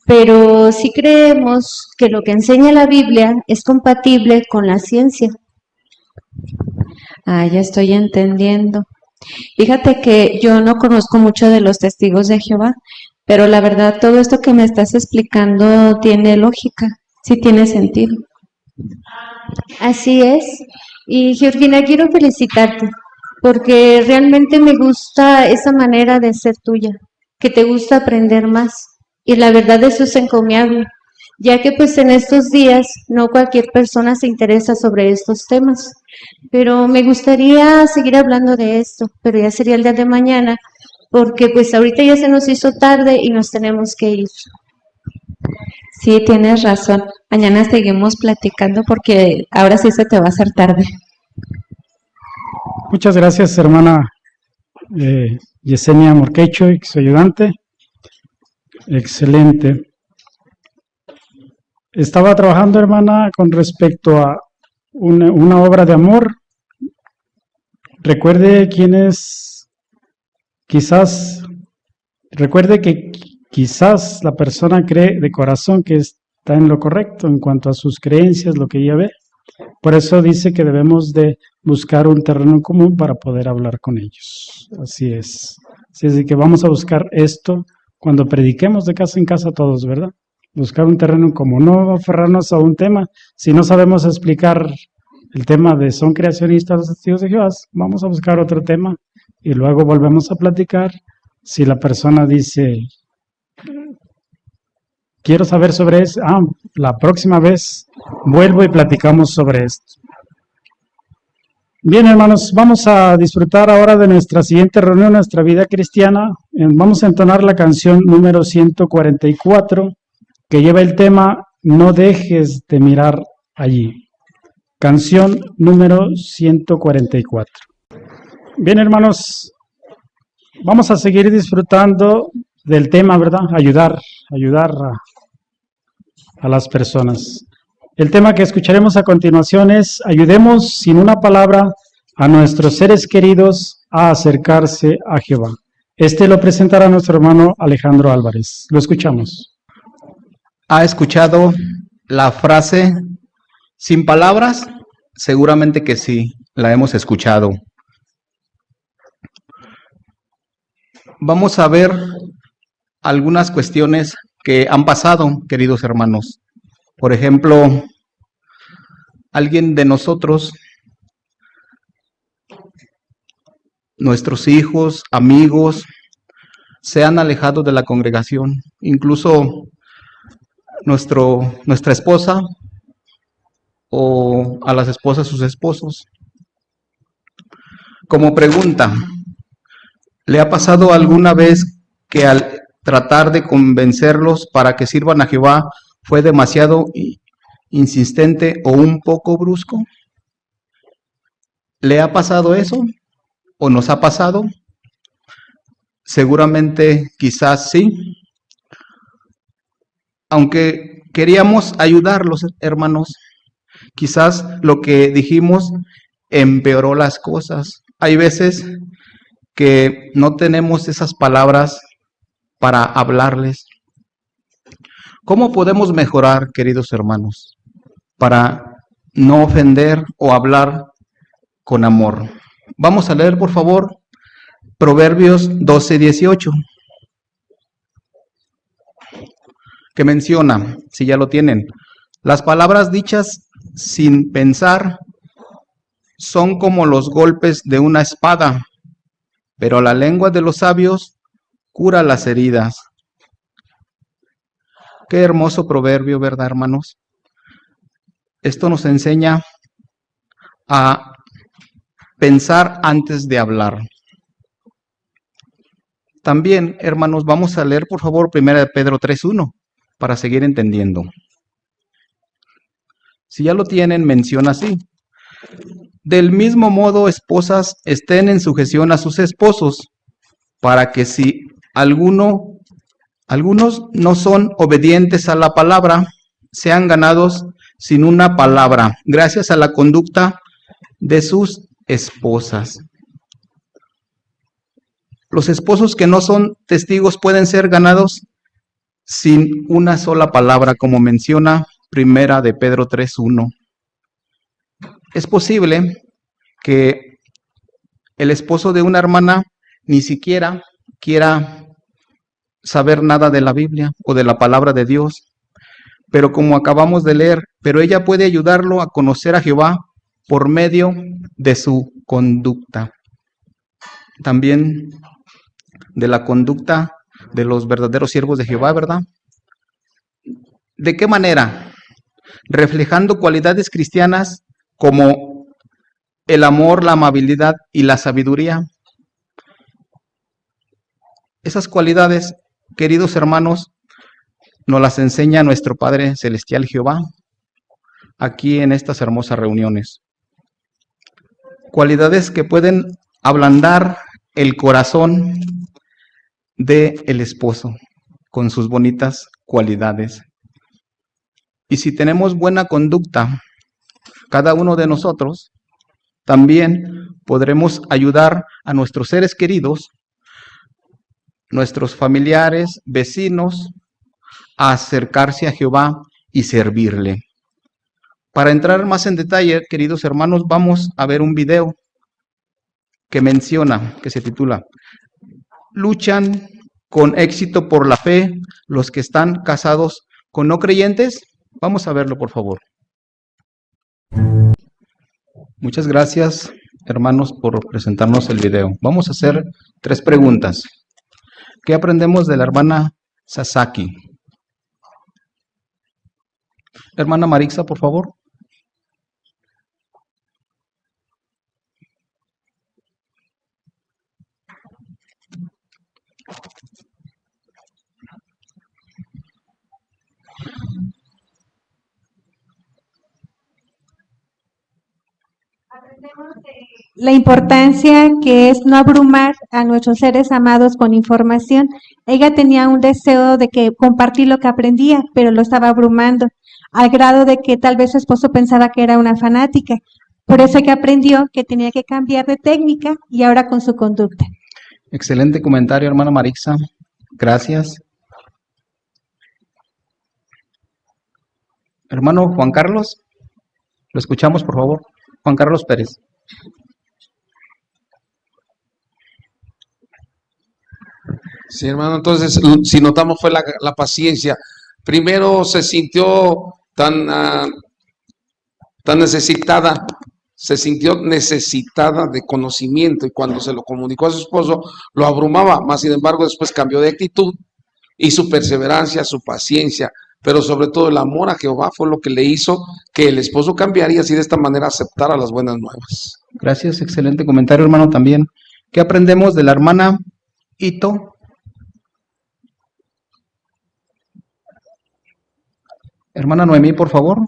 pero sí creemos que lo que enseña la Biblia es compatible con la ciencia. Ah, ya estoy entendiendo. Fíjate que yo no conozco mucho de los testigos de Jehová, pero la verdad todo esto que me estás explicando tiene lógica, sí tiene sentido. Así es. Y Georgina, quiero felicitarte, porque realmente me gusta esa manera de ser tuya, que te gusta aprender más. Y la verdad eso es encomiable, ya que pues en estos días no cualquier persona se interesa sobre estos temas. Pero me gustaría seguir hablando de esto, pero ya sería el día de mañana, porque pues ahorita ya se nos hizo tarde y nos tenemos que ir. Sí, tienes razón. Mañana seguimos platicando porque ahora sí se te va a hacer tarde. Muchas gracias, hermana Yesenia Morquecho y su ayudante. Excelente. Estaba trabajando, hermana, con respecto a una obra de amor. Recuerde que quizás la persona cree de corazón que está en lo correcto en cuanto a sus creencias, lo que ella ve. Por eso dice que debemos de buscar un terreno común para poder hablar con ellos. Así es. Así es de que vamos a buscar esto cuando prediquemos de casa en casa todos, ¿verdad? Buscar un terreno común, no aferrarnos a un tema. Si no sabemos explicar el tema de son creacionistas los testigos de Jehová, vamos a buscar otro tema y luego volvemos a platicar. Si la persona dice, quiero saber sobre eso, la próxima vez vuelvo y platicamos sobre esto. Bien, hermanos, vamos a disfrutar ahora de nuestra siguiente reunión, nuestra vida cristiana. Vamos a entonar la canción número 144, que lleva el tema No dejes de mirar allí. Canción número 144. Bien, hermanos, vamos a seguir disfrutando del tema, ¿verdad? Ayudar a las personas. El tema que escucharemos a continuación es ayudemos sin una palabra a nuestros seres queridos a acercarse a Jehová. Lo presentará nuestro hermano Alejandro Álvarez. Lo escuchamos. ¿Ha escuchado la frase sin palabras? Seguramente que sí, la hemos escuchado. Vamos a ver algunas cuestiones que han pasado, queridos hermanos. Por ejemplo, alguien de nosotros, nuestros hijos, amigos, se han alejado de la congregación. Incluso nuestra esposa o a las esposas sus esposos. Como pregunta, ¿le ha pasado alguna vez que al tratar de convencerlos para que sirvan a Jehová fue demasiado insistente o un poco brusco? ¿Le ha pasado eso? ¿O nos ha pasado? Seguramente, quizás sí. Aunque queríamos ayudarlos, hermanos, quizás lo que dijimos empeoró las cosas. Hay veces que no tenemos esas palabras para hablarles. ¿Cómo podemos mejorar, queridos hermanos, para no ofender o hablar con amor? Vamos a leer, por favor, Proverbios 12:18, que menciona, si ya lo tienen, las palabras dichas sin pensar son como los golpes de una espada, pero la lengua de los sabios cura las heridas. Qué hermoso proverbio, ¿verdad, hermanos? Esto nos enseña a pensar antes de hablar. También, hermanos, vamos a leer, por favor, 1 Pedro 3:1, para seguir entendiendo. Si ya lo tienen, menciona así. Del mismo modo, esposas, estén en sujeción a sus esposos, para que si algunos no son obedientes a la palabra, sean ganados sin una palabra, gracias a la conducta de sus esposas. Los esposos que no son testigos pueden ser ganados sin una sola palabra, como menciona 1 de Pedro 3:1. Es posible que el esposo de una hermana ni siquiera quiera saber nada de la Biblia o de la palabra de Dios, pero como acabamos de leer, pero ella puede ayudarlo a conocer a Jehová por medio de su conducta. También de la conducta de los verdaderos siervos de Jehová, ¿verdad? ¿De qué manera? Reflejando cualidades cristianas como el amor, la amabilidad y la sabiduría. Esas cualidades, queridos hermanos, nos las enseña nuestro Padre Celestial Jehová aquí en estas hermosas reuniones. Cualidades que pueden ablandar el corazón del esposo con sus bonitas cualidades. Y si tenemos buena conducta, cada uno de nosotros, también podremos ayudar a nuestros seres queridos, nuestros familiares, vecinos, a acercarse a Jehová y servirle. Para entrar más en detalle, queridos hermanos, vamos a ver un video que menciona, que se titula ¿Luchan con éxito por la fe los que están casados con no creyentes? Vamos a verlo, por favor. Muchas gracias, hermanos, por presentarnos el video. Vamos a hacer 3 preguntas. ¿Qué aprendemos de la hermana Sasaki? Hermana Marixa, por favor. La importancia que es no abrumar a nuestros seres amados con información. Ella tenía un deseo de que compartir lo que aprendía, pero lo estaba abrumando, al grado de que tal vez su esposo pensaba que era una fanática. Por eso que aprendió que tenía que cambiar de técnica y ahora con su conducta. Excelente comentario, hermana Marixa. Gracias. Hermano Juan Carlos, lo escuchamos, por favor. Juan Carlos Pérez. Sí, hermano, entonces, si notamos fue la paciencia. Primero se sintió tan necesitada, de conocimiento, y cuando se lo comunicó a su esposo, lo abrumaba, más sin embargo después cambió de actitud, y su perseverancia, su paciencia, pero sobre todo el amor a Jehová fue lo que le hizo que el esposo cambiara y así de esta manera aceptara las buenas nuevas. Gracias, excelente comentario, hermano, también. ¿Qué aprendemos de la hermana Ito? Hermana Noemí, por favor.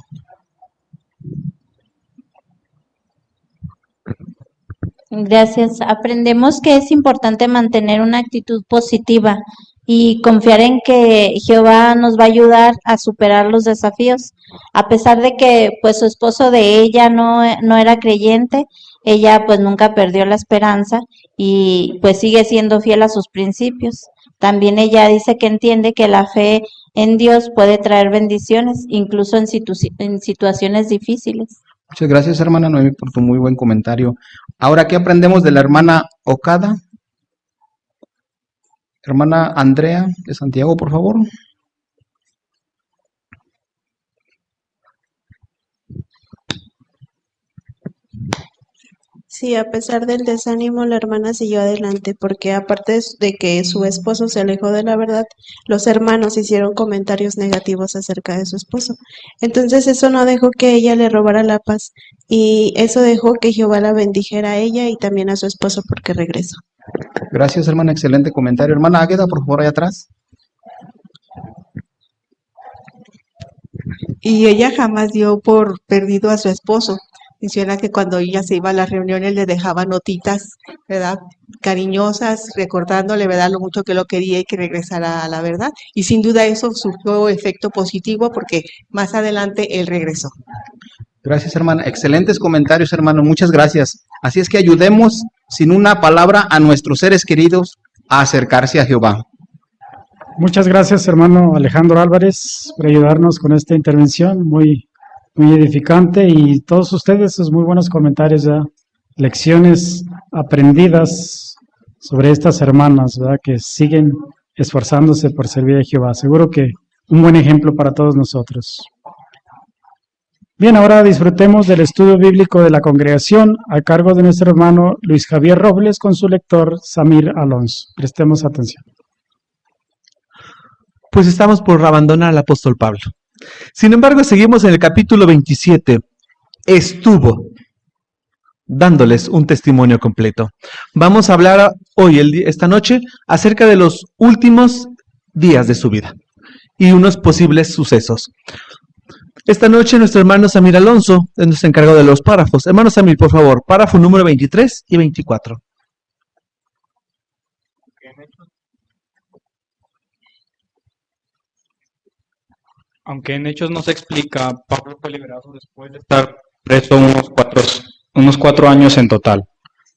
Gracias. Aprendemos que es importante mantener una actitud positiva y confiar en que Jehová nos va a ayudar a superar los desafíos. A pesar de que pues su esposo de ella no era creyente, ella pues nunca perdió la esperanza y pues sigue siendo fiel a sus principios. También ella dice que entiende que la fe en Dios puede traer bendiciones, incluso en situaciones difíciles. Muchas gracias, hermana Noemí, por tu muy buen comentario. Ahora, ¿qué aprendemos de la hermana Okada? Hermana Andrea de Santiago, por favor. Sí, a pesar del desánimo, la hermana siguió adelante, porque aparte de que su esposo se alejó de la verdad, los hermanos hicieron comentarios negativos acerca de su esposo. Entonces eso no dejó que ella le robara la paz, y eso dejó que Jehová la bendijera a ella y también a su esposo porque regresó. Gracias, hermana, excelente comentario. Hermana Águeda, por favor, allá atrás. Y ella jamás dio por perdido a su esposo. Menciona que cuando ella se iba a las reuniones le dejaba notitas, ¿verdad? Cariñosas, recordándole, ¿verdad? Lo mucho que lo quería y que regresara a la verdad. Y sin duda eso surgió efecto positivo porque más adelante él regresó. Gracias, hermana. Excelentes comentarios, hermano. Muchas gracias. Así es que ayudemos sin una palabra a nuestros seres queridos a acercarse a Jehová. Muchas gracias, hermano Alejandro Álvarez, por ayudarnos con esta intervención muy edificante, y todos ustedes sus muy buenos comentarios, ¿verdad? Lecciones aprendidas sobre estas hermanas, ¿verdad? Que siguen esforzándose por servir a Jehová. Seguro que un buen ejemplo para todos nosotros. Bien, ahora disfrutemos del estudio bíblico de la congregación a cargo de nuestro hermano Luis Javier Robles con su lector Samir Alonso. Prestemos atención. Pues estamos por abandonar al apóstol Pablo. Sin embargo, seguimos en el capítulo 27. Estuvo dándoles un testimonio completo. Vamos a hablar hoy, esta noche, acerca de los últimos días de su vida y unos posibles sucesos. Esta noche nuestro hermano Samir Alonso nos encargó de los párrafos. Hermano Samir, por favor, párrafo número 23 y 24. Aunque en Hechos no se explica, Pablo fue liberado después de estar Preso unos 4 años en total,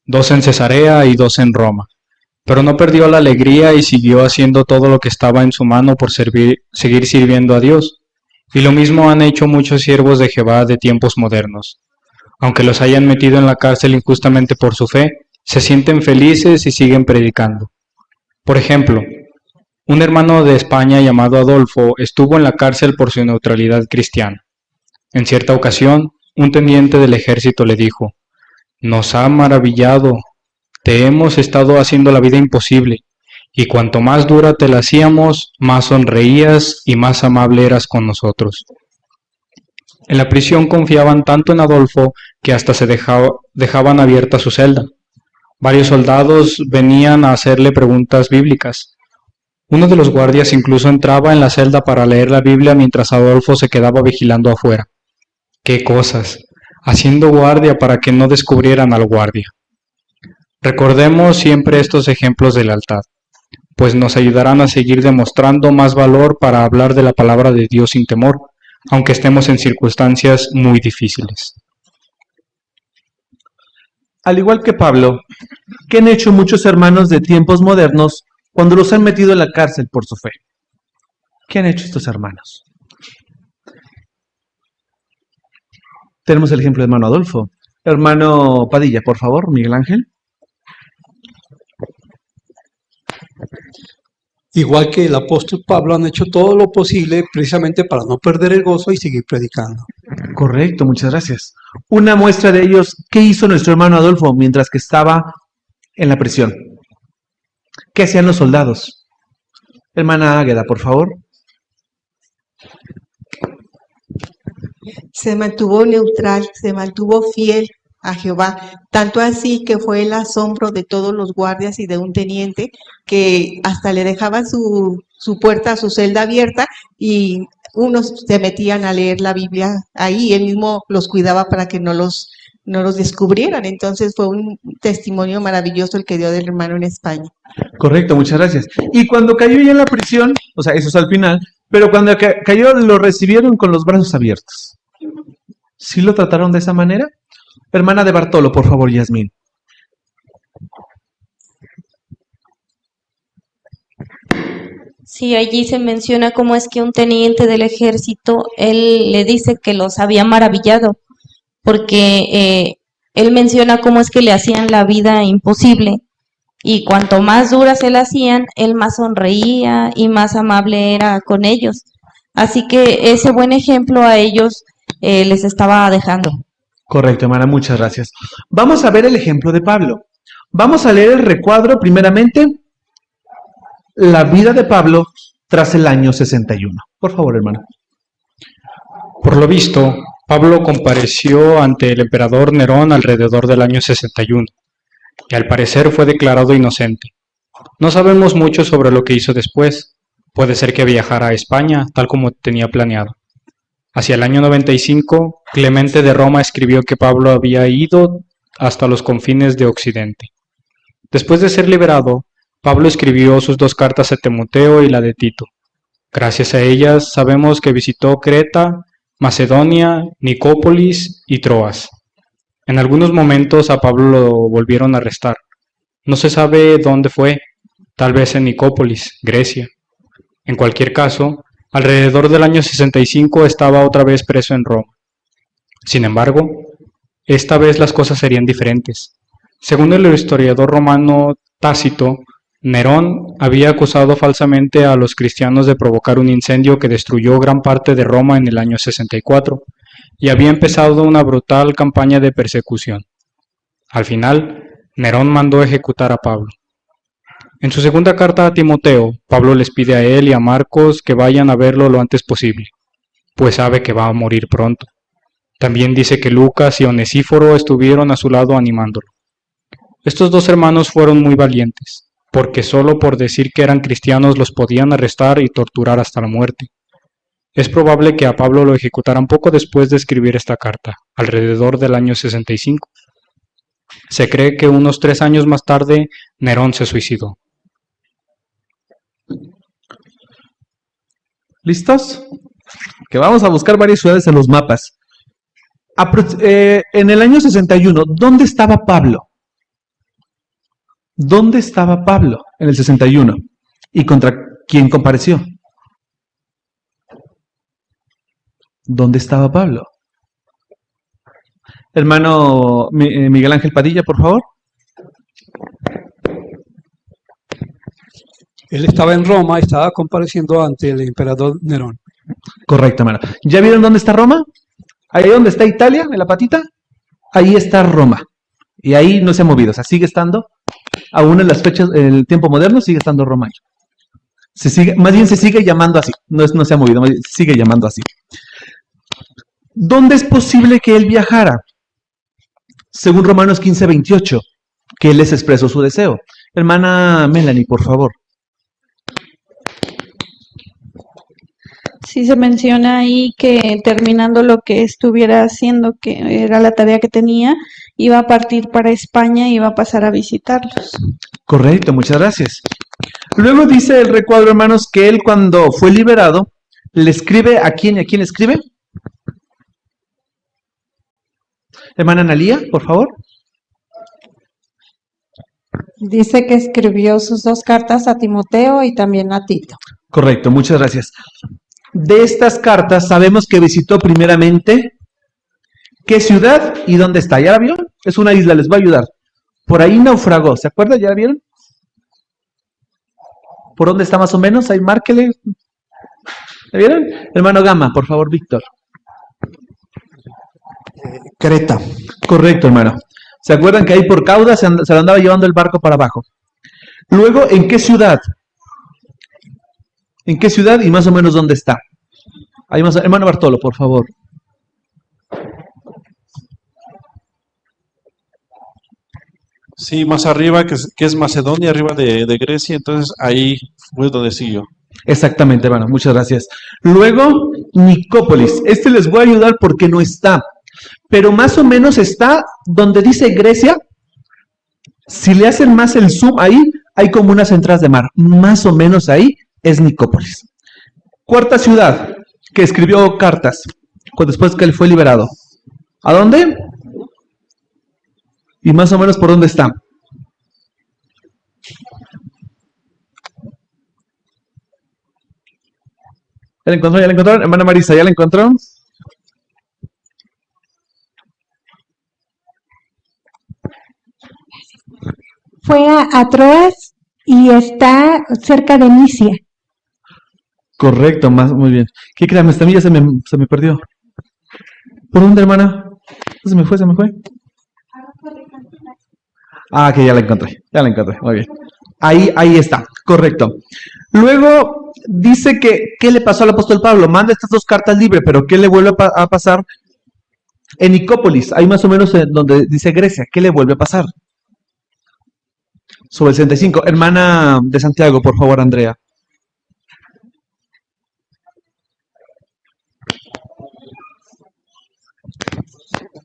2 en Cesarea y 2 en Roma. Pero no perdió la alegría y siguió haciendo todo lo que estaba en su mano por seguir sirviendo a Dios. Y lo mismo han hecho muchos siervos de Jehová de tiempos modernos. Aunque los hayan metido en la cárcel injustamente por su fe, se sienten felices y siguen predicando. Por ejemplo, un hermano de España llamado Adolfo estuvo en la cárcel por su neutralidad cristiana. En cierta ocasión, un teniente del ejército le dijo: «Nos ha maravillado, te hemos estado haciendo la vida imposible, y cuanto más dura te la hacíamos, más sonreías y más amable eras con nosotros». En la prisión confiaban tanto en Adolfo que hasta se dejaban abierta su celda. Varios soldados venían a hacerle preguntas bíblicas. Uno de los guardias incluso entraba en la celda para leer la Biblia mientras Adolfo se quedaba vigilando afuera. ¡Qué cosas! Haciendo guardia para que no descubrieran al guardia. Recordemos siempre estos ejemplos de lealtad, pues nos ayudarán a seguir demostrando más valor para hablar de la palabra de Dios sin temor, aunque estemos en circunstancias muy difíciles. Al igual que Pablo, ¿qué han hecho muchos hermanos de tiempos modernos cuando los han metido en la cárcel por su fe? ¿Qué han hecho estos hermanos? Tenemos el ejemplo de hermano Adolfo. Hermano Padilla, por favor, Miguel Ángel. Igual que el apóstol Pablo, han hecho todo lo posible precisamente para no perder el gozo y seguir predicando. Correcto, muchas gracias. Una muestra de ellos, ¿qué hizo nuestro hermano Adolfo mientras que estaba en la prisión? ¿Qué hacían los soldados? Hermana Águeda, por favor. Se mantuvo neutral, se mantuvo fiel a Jehová, tanto así que fue el asombro de todos los guardias y de un teniente que hasta le dejaban su puerta, su celda abierta, y unos se metían a leer la Biblia ahí, él mismo los cuidaba para que no los descubrieran. Entonces fue un testimonio maravilloso el que dio del hermano en España. Correcto, muchas gracias. Y cuando cayó ya en la prisión, o sea, eso es al final, pero cuando cayó lo recibieron con los brazos abiertos. ¿Sí lo trataron de esa manera? Hermana de Bartolo, por favor, Yasmín. Sí, allí se menciona cómo es que un teniente del ejército, él le dice que los había maravillado, porque él menciona cómo es que le hacían la vida imposible, y cuanto más dura se la hacían, él más sonreía y más amable era con ellos. Así que ese buen ejemplo a ellos les estaba dejando. Correcto, hermana, muchas gracias. Vamos a ver el ejemplo de Pablo. Vamos a leer el recuadro, primeramente, la vida de Pablo tras el año 61. Por favor, hermano. Por lo visto, Pablo compareció ante el emperador Nerón alrededor del año 61, y al parecer fue declarado inocente. No sabemos mucho sobre lo que hizo después. Puede ser que viajara a España, tal como tenía planeado. Hacia el año 95, Clemente de Roma escribió que Pablo había ido hasta los confines de Occidente. Después de ser liberado, Pablo escribió sus 2 cartas a Timoteo y la de Tito. Gracias a ellas sabemos que visitó Creta, Macedonia, Nicópolis y Troas. En algunos momentos a Pablo lo volvieron a arrestar. No se sabe dónde fue, tal vez en Nicópolis, Grecia. En cualquier caso, alrededor del año 65 estaba otra vez preso en Roma. Sin embargo, esta vez las cosas serían diferentes. Según el historiador romano Tácito, Nerón había acusado falsamente a los cristianos de provocar un incendio que destruyó gran parte de Roma en el año 64 y había empezado una brutal campaña de persecución. Al final, Nerón mandó ejecutar a Pablo. En su segunda carta a Timoteo, Pablo les pide a él y a Marcos que vayan a verlo lo antes posible, pues sabe que va a morir pronto. También dice que Lucas y Onesíforo estuvieron a su lado animándolo. Estos 2 hermanos fueron muy valientes, porque solo por decir que eran cristianos los podían arrestar y torturar hasta la muerte. Es probable que a Pablo lo ejecutaran poco después de escribir esta carta, alrededor del año 65. Se cree que unos 3 años más tarde, Nerón se suicidó. ¿Listos? Que vamos a buscar varias ciudades en los mapas. En el año 61, ¿dónde estaba Pablo? ¿Dónde estaba Pablo en el 61? ¿Y contra quién compareció? ¿Dónde estaba Pablo? Hermano Miguel Ángel Padilla, por favor. Él estaba en Roma, estaba compareciendo ante el emperador Nerón. Correcto, hermano. ¿Ya vieron dónde está Roma? Ahí donde está Italia, en la patita, ahí está Roma. Y ahí no se ha movido, o sea, sigue estando, aún en las fechas, en el tiempo moderno, sigue estando Roma. Más bien se sigue llamando así, no se ha movido, se sigue llamando así. ¿Dónde es posible que él viajara? Según Romanos 15:28, que él les expresó su deseo. Hermana Melanie, por favor. Sí se menciona ahí que terminando lo que estuviera haciendo, que era la tarea que tenía, iba a partir para España y iba a pasar a visitarlos. Correcto, muchas gracias. Luego dice el recuadro, hermanos, que él cuando fue liberado, le escribe ¿a quién? ¿A quién le escribe? Hermana Analía, por favor. Dice que escribió sus 2 cartas a Timoteo y también a Tito. Correcto, muchas gracias. De estas cartas sabemos que visitó primeramente qué ciudad y dónde está. ¿Ya la vieron? Es una isla, les voy a ayudar. Por ahí naufragó, ¿se acuerdan? ¿Ya la vieron? ¿Por dónde está más o menos? Ahí márquele. ¿La vieron? Hermano Gama, por favor, Víctor. Creta. Correcto, hermano. ¿Se acuerdan que ahí por Cauda se lo andaba llevando el barco para abajo? Luego, ¿en qué ciudad? ¿En qué ciudad y más o menos dónde está? Ahí más, hermano Bartolo, por favor. Sí, más arriba, que es Macedonia, arriba de Grecia, entonces ahí fue donde siguió. Exactamente, hermano, muchas gracias. Luego, Nicópolis. Este les voy a ayudar porque no está, pero más o menos está donde dice Grecia. Si le hacen más el zoom ahí, hay como unas entradas de mar. Más o menos ahí es Nicópolis. Cuarta ciudad que escribió cartas después que él fue liberado. ¿A dónde? Y más o menos por dónde está. ¿Ya la encontró? ¿Ya la encontraron? Hermana Marisa, ¿ya la encontraron? Fue a Troas y está cerca de Misia. Correcto, muy bien. ¿Qué crean? Esta milla se me perdió. ¿Por dónde, hermana? Se me fue. Ah, que ya la encontré, muy bien. Ahí está, correcto. Luego dice que, ¿qué le pasó al apóstol Pablo? Manda estas 2 cartas libres, pero ¿qué le vuelve a pasar? En Nicópolis, ahí más o menos donde dice Grecia, ¿qué le vuelve a pasar? Sobre el 65. Hermana de Santiago, por favor, Andrea.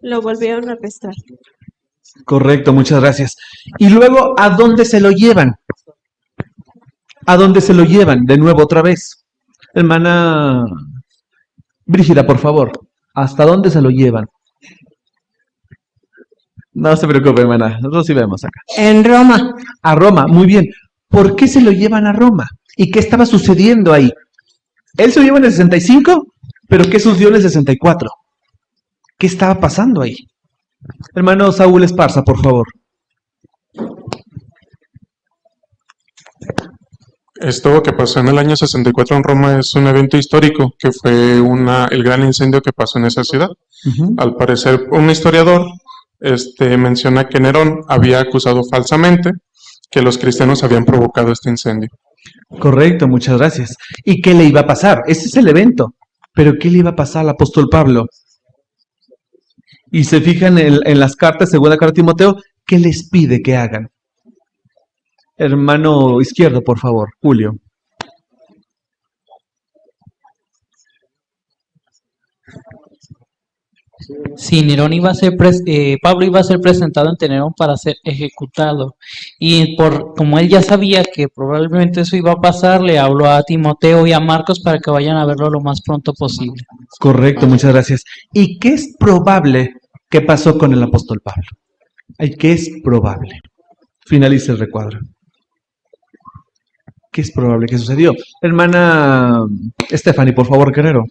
Lo volvieron a arrestar. Correcto, muchas gracias. Y luego, ¿a dónde se lo llevan? ¿A dónde se lo llevan? De nuevo, otra vez. Hermana Brígida, por favor. ¿Hasta dónde se lo llevan? No se preocupe, hermana. Nosotros sí vemos acá. En Roma. A Roma, muy bien. ¿Por qué se lo llevan a Roma? ¿Y qué estaba sucediendo ahí? Él se lo lleva en el 65, pero ¿qué sucedió en el 64? ¿Qué estaba pasando ahí? Hermano Saúl Esparza, por favor. Esto que pasó en el año 64 en Roma es un evento histórico, que fue el gran incendio que pasó en esa ciudad. Al parecer, un historiador menciona que Nerón había acusado falsamente que los cristianos habían provocado este incendio. Correcto, muchas gracias. ¿Y qué le iba a pasar? Ese es el evento. ¿Pero qué le iba a pasar al apóstol Pablo? Y se fijan en las cartas, segunda carta de Timoteo, ¿qué les pide que hagan? Hermano izquierdo, por favor, Julio. Sí, Pablo iba a ser presentado ante Nerón para ser ejecutado. Y como él ya sabía que probablemente eso iba a pasar, le habló a Timoteo y a Marcos para que vayan a verlo lo más pronto posible. Correcto, muchas gracias. ¿Y qué es probable que pasó con el apóstol Pablo? ¿Qué es probable? Finaliza el recuadro. ¿Qué es probable que sucedió? Hermana Stephanie, por favor, Guerrero.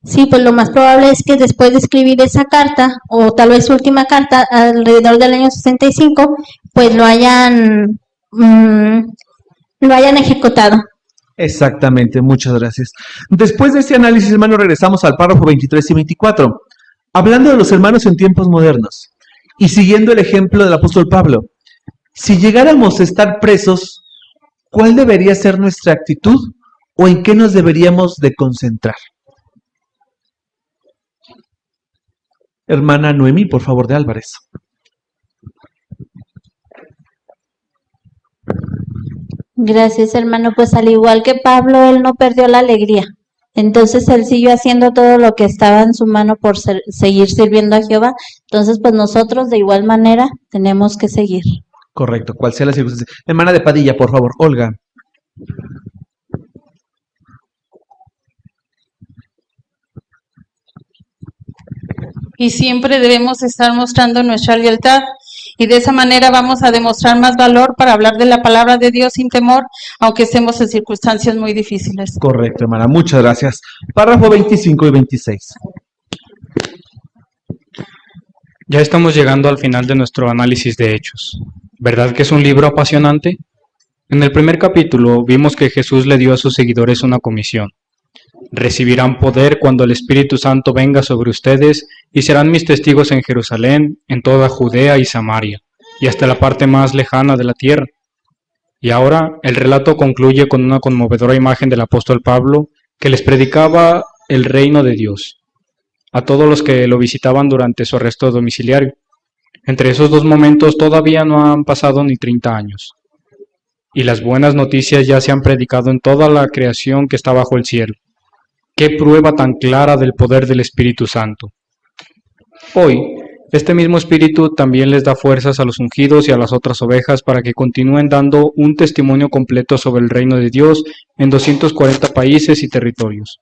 Sí, pues lo más probable es que después de escribir esa carta, o tal vez su última carta, alrededor del año 65, pues lo hayan ejecutado. Exactamente, muchas gracias. Después de este análisis, hermano, regresamos al párrafo 23 y 24. Hablando de los hermanos en tiempos modernos y siguiendo el ejemplo del apóstol Pablo, si llegáramos a estar presos, ¿cuál debería ser nuestra actitud o en qué nos deberíamos de concentrar? Hermana Noemí, por favor, de Álvarez. Gracias, hermano. Pues al igual que Pablo, él no perdió la alegría. Entonces él siguió haciendo todo lo que estaba en su mano por seguir sirviendo a Jehová. Entonces, pues nosotros de igual manera tenemos que seguir. Correcto, cual sea la circunstancia. Hermana de Padilla, por favor, Olga. Y siempre debemos estar mostrando nuestra lealtad y de esa manera vamos a demostrar más valor para hablar de la palabra de Dios sin temor, aunque estemos en circunstancias muy difíciles. Correcto, hermana, muchas gracias. Párrafo 25 y 26. Ya estamos llegando al final de nuestro análisis de Hechos. ¿Verdad que es un libro apasionante? En el primer capítulo vimos que Jesús le dio a sus seguidores una comisión. Recibirán poder cuando el Espíritu Santo venga sobre ustedes y serán mis testigos en Jerusalén, en toda Judea y Samaria, y hasta la parte más lejana de la tierra. Y ahora el relato concluye con una conmovedora imagen del apóstol Pablo que les predicaba el reino de Dios a todos los que lo visitaban durante su arresto domiciliario. Entre esos dos momentos todavía no han pasado ni 30 años. Y las buenas noticias ya se han predicado en toda la creación que está bajo el cielo. ¡Qué prueba tan clara del poder del Espíritu Santo! Hoy, este mismo Espíritu también les da fuerzas a los ungidos y a las otras ovejas para que continúen dando un testimonio completo sobre el reino de Dios en 240 países y territorios.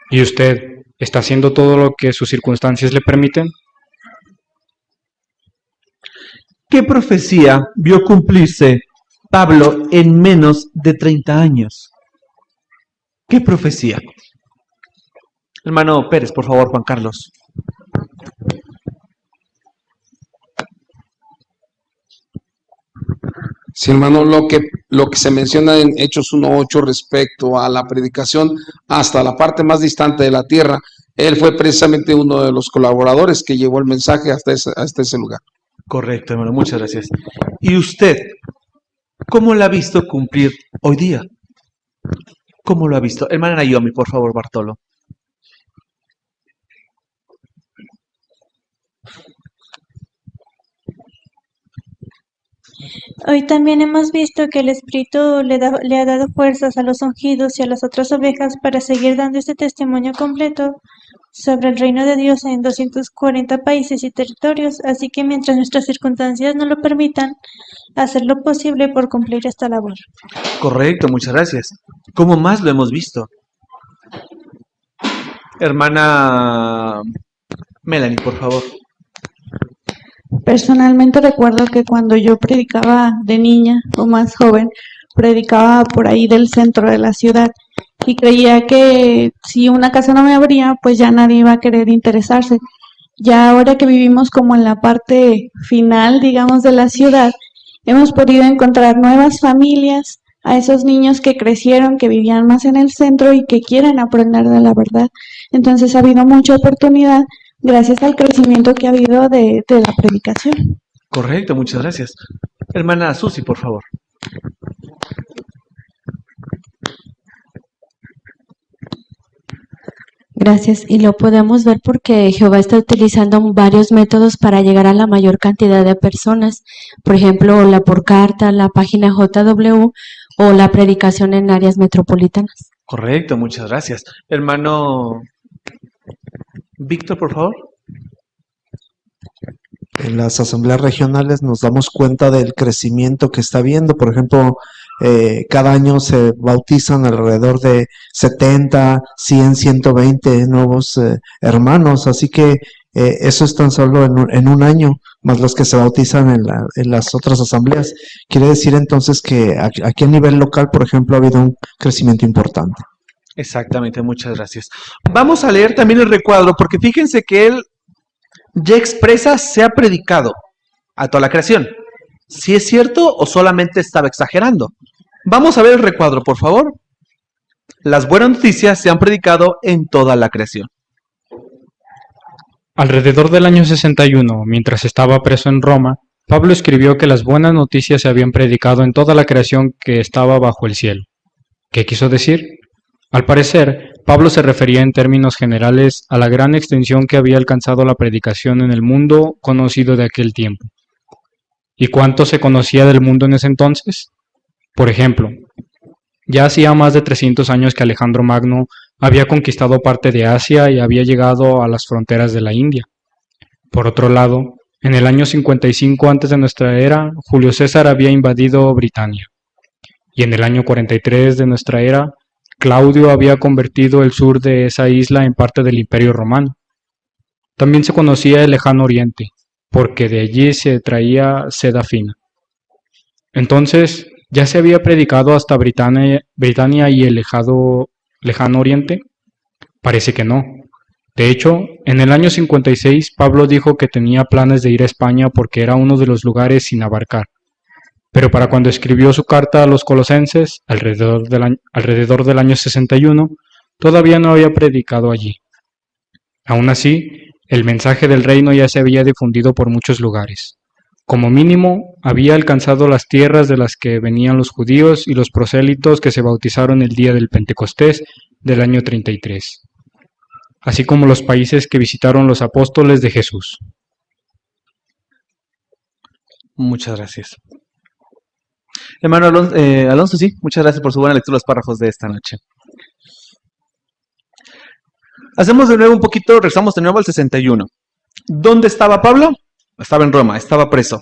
¿Y usted está haciendo todo lo que sus circunstancias le permiten? ¿Qué profecía vio cumplirse Pablo en menos de 30 años? ¿Qué profecía? Hermano Pérez, por favor, Juan Carlos. Sí, hermano, lo que se menciona en Hechos 1:8 respecto a la predicación hasta la parte más distante de la tierra, él fue precisamente uno de los colaboradores que llevó el mensaje hasta ese lugar. Correcto, hermano, muchas gracias. ¿Y usted, cómo lo ha visto cumplir hoy día? ¿Cómo lo ha visto? Hermana Naomi, por favor, Bartolo. Hoy también hemos visto que el Espíritu le ha dado fuerzas a los ungidos y a las otras ovejas para seguir dando este testimonio completo sobre el reino de Dios en 240 países y territorios, así que mientras nuestras circunstancias no lo permitan, hacer lo posible por cumplir esta labor. Correcto, muchas gracias. ¿Cómo más lo hemos visto? Hermana Melanie, por favor. Personalmente recuerdo que cuando yo predicaba de niña o más joven, predicaba por ahí del centro de la ciudad y creía que si una casa no me abría, pues ya nadie iba a querer interesarse. Ya ahora que vivimos como en la parte final, digamos, de la ciudad, hemos podido encontrar nuevas familias, a esos niños que crecieron, que vivían más en el centro y que quieren aprender de la verdad. Entonces ha habido mucha oportunidad gracias al crecimiento que ha habido de la predicación. Correcto, muchas gracias. Hermana Susi, por favor. Gracias, y lo podemos ver porque Jehová está utilizando varios métodos para llegar a la mayor cantidad de personas. Por ejemplo, la por carta, la página JW o la predicación en áreas metropolitanas. Correcto, muchas gracias. Hermano Víctor, por favor. En las asambleas regionales nos damos cuenta del crecimiento que está habiendo. Por ejemplo, cada año se bautizan alrededor de 70, 100, 120 nuevos hermanos. Así que eso es tan solo en un año, más los que se bautizan en las otras asambleas. Quiere decir entonces que aquí a nivel local, por ejemplo, ha habido un crecimiento importante. Exactamente, muchas gracias. Vamos a leer también el recuadro, porque fíjense que él ya expresa, se ha predicado a toda la creación. ¿Si es cierto o solamente estaba exagerando? Vamos a ver el recuadro, por favor. Las buenas noticias se han predicado en toda la creación. Alrededor del año 61, mientras estaba preso en Roma, Pablo escribió que las buenas noticias se habían predicado en toda la creación que estaba bajo el cielo. ¿Qué quiso decir? Al parecer, Pablo se refería en términos generales a la gran extensión que había alcanzado la predicación en el mundo conocido de aquel tiempo. ¿Y cuánto se conocía del mundo en ese entonces? Por ejemplo, ya hacía más de 300 años que Alejandro Magno había conquistado parte de Asia y había llegado a las fronteras de la India. Por otro lado, en el año 55 antes de nuestra era, Julio César había invadido Britania. Y en el año 43 de nuestra era, Claudio había convertido el sur de esa isla en parte del Imperio Romano. También se conocía el Lejano Oriente, porque de allí se traía seda fina. Entonces, ¿ya se había predicado hasta Britania y el Lejano Oriente? Parece que no. De hecho, en el año 56, Pablo dijo que tenía planes de ir a España porque era uno de los lugares sin abarcar. Pero para cuando escribió su carta a los colosenses, alrededor del año 61, todavía no había predicado allí. Aún así, el mensaje del reino ya se había difundido por muchos lugares. Como mínimo, había alcanzado las tierras de las que venían los judíos y los prosélitos que se bautizaron el día del Pentecostés del año 33, así como los países que visitaron los apóstoles de Jesús. Muchas gracias. Hermano Alonso, sí, muchas gracias por su buena lectura de los párrafos de esta noche. Hacemos de nuevo un poquito, regresamos de nuevo al 61. ¿Dónde estaba Pablo? Estaba en Roma, estaba preso.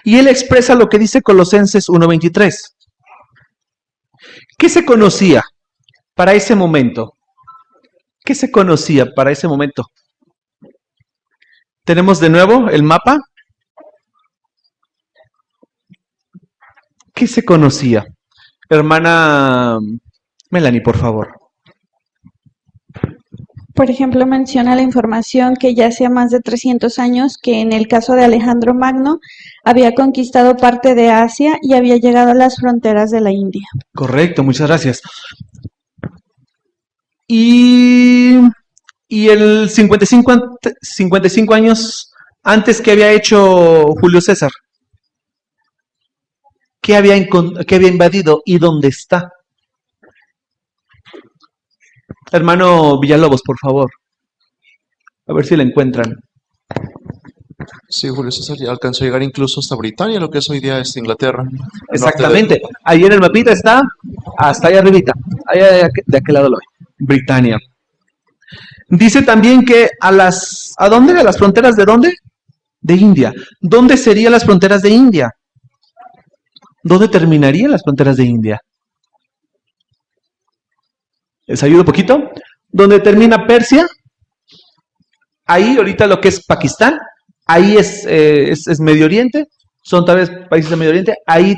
Y él expresa lo que dice Colosenses 1:23. ¿Qué se conocía para ese momento? ¿Qué se conocía para ese momento? Tenemos de nuevo el mapa. ¿Qué se conocía? Hermana Melanie, por favor. Por ejemplo, menciona la información que ya hacía más de 300 años que en el caso de Alejandro Magno había conquistado parte de Asia y había llegado a las fronteras de la India. Correcto, muchas gracias. Y el 55 años antes, ¿qué había hecho Julio César? ¿Qué había invadido y dónde está? Hermano Villalobos, por favor. A ver si la encuentran. Sí, Julio César ya alcanzó a llegar incluso hasta Britania, lo que es hoy día es Inglaterra. Exactamente. Ahí en el mapita está, hasta allá arribita. De aquel lado lo ve. Britania. Dice también que ¿a dónde? ¿A las fronteras de dónde? De India. ¿Dónde serían las fronteras de India? ¿Dónde terminarían las fronteras de India? ¿Les ayudo un poquito? ¿Dónde termina Persia? Ahí, ahorita lo que es Pakistán, ahí es Medio Oriente, son tal vez países de Medio Oriente, ahí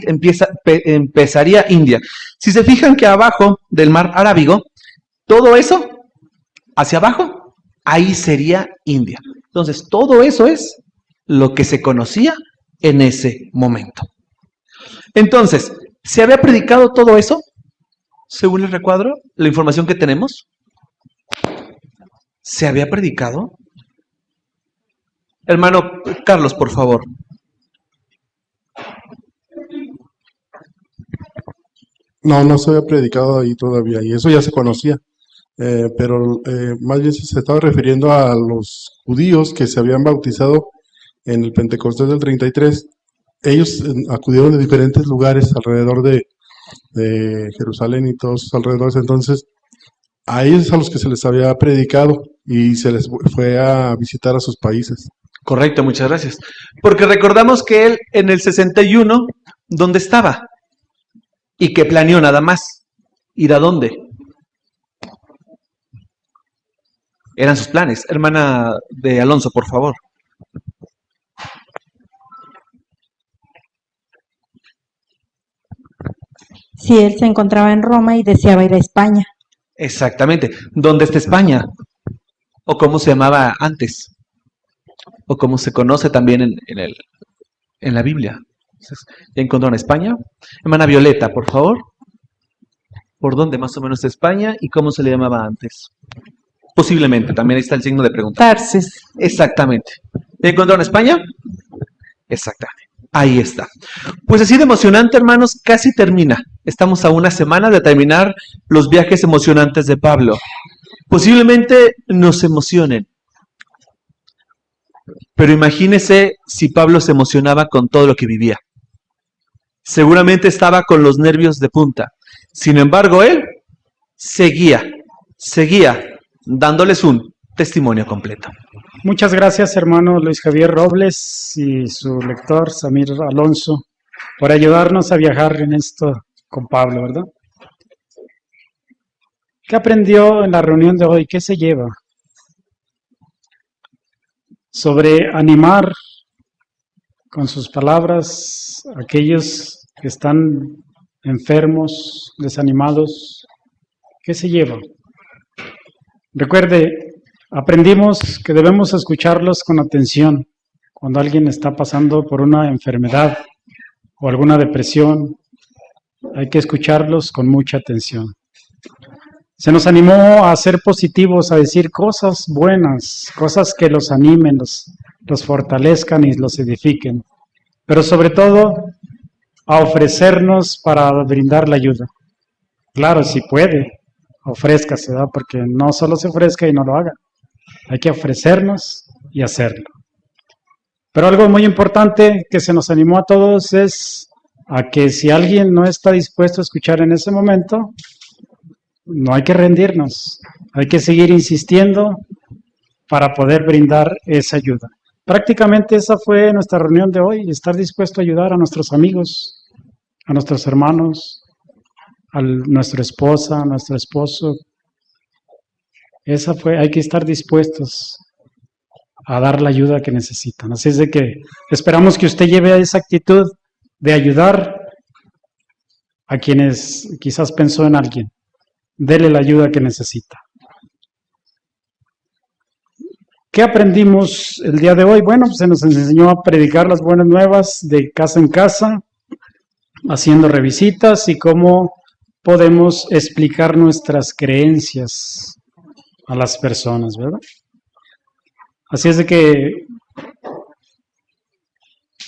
empezaría India. Si se fijan que abajo del mar Arábigo, todo eso, hacia abajo, ahí sería India. Entonces, todo eso es lo que se conocía en ese momento. Entonces, ¿se había predicado todo eso? Según el recuadro, la información que tenemos, ¿se había predicado? Hermano Carlos, por favor. No se había predicado ahí todavía, y eso ya se conocía. Pero más bien se estaba refiriendo a los judíos que se habían bautizado en el Pentecostés del 33. Ellos acudieron de diferentes lugares alrededor de de Jerusalén y todos sus alrededores. Entonces, a ellos es a los que se les había predicado y se les fue a visitar a sus países. Correcto, muchas gracias. Porque recordamos que él en el 61, ¿dónde estaba? Y que planeó nada más. ¿Ir a dónde? Eran sus planes. Hermana de Alonso, por favor. Sí, él se encontraba en Roma y deseaba ir a España. Exactamente. ¿Dónde está España? ¿O cómo se llamaba antes? ¿O cómo se conoce también en la Biblia? Entonces, ¿ya encontraron España? Hermana Violeta, por favor. ¿Por dónde más o menos está España y cómo se le llamaba antes? Posiblemente, también ahí está el signo de pregunta. Tarsis. Exactamente. ¿Ya encontraron España? Exactamente. Ahí está. Pues así de emocionante, hermanos, casi termina. Estamos a una semana de terminar los viajes emocionantes de Pablo. Posiblemente nos emocionen. Pero imagínese si Pablo se emocionaba con todo lo que vivía. Seguramente estaba con los nervios de punta. Sin embargo, él seguía dándoles un testimonio completo. Muchas gracias, hermano Luis Javier Robles y su lector Samir Alonso, por ayudarnos a viajar en esto con Pablo, ¿verdad? ¿Qué aprendió en la reunión de hoy? ¿Qué se lleva? Sobre animar con sus palabras a aquellos que están enfermos, desanimados. ¿Qué se lleva? Recuerde, aprendimos que debemos escucharlos con atención cuando alguien está pasando por una enfermedad o alguna depresión. Hay que escucharlos con mucha atención. Se nos animó a ser positivos, a decir cosas buenas, cosas que los animen, los fortalezcan y los edifiquen. Pero sobre todo, a ofrecernos para brindar la ayuda. Claro, si puede, ofrézcase, ¿verdad? Porque no solo se ofrezca y no lo haga. Hay que ofrecernos y hacerlo. Pero algo muy importante que se nos animó a todos es a que si alguien no está dispuesto a escuchar en ese momento, no hay que rendirnos. Hay que seguir insistiendo para poder brindar esa ayuda. Prácticamente esa fue nuestra reunión de hoy, estar dispuesto a ayudar a nuestros amigos, a nuestros hermanos, a nuestra esposa, a nuestro esposo. Hay que estar dispuestos a dar la ayuda que necesitan. Así es de que esperamos que usted lleve esa actitud de ayudar a quienes quizás pensó en alguien. Dele la ayuda que necesita. ¿Qué aprendimos el día de hoy? Bueno, pues se nos enseñó a predicar las buenas nuevas de casa en casa, haciendo revisitas y cómo podemos explicar nuestras creencias a las personas, ¿verdad? Así es de que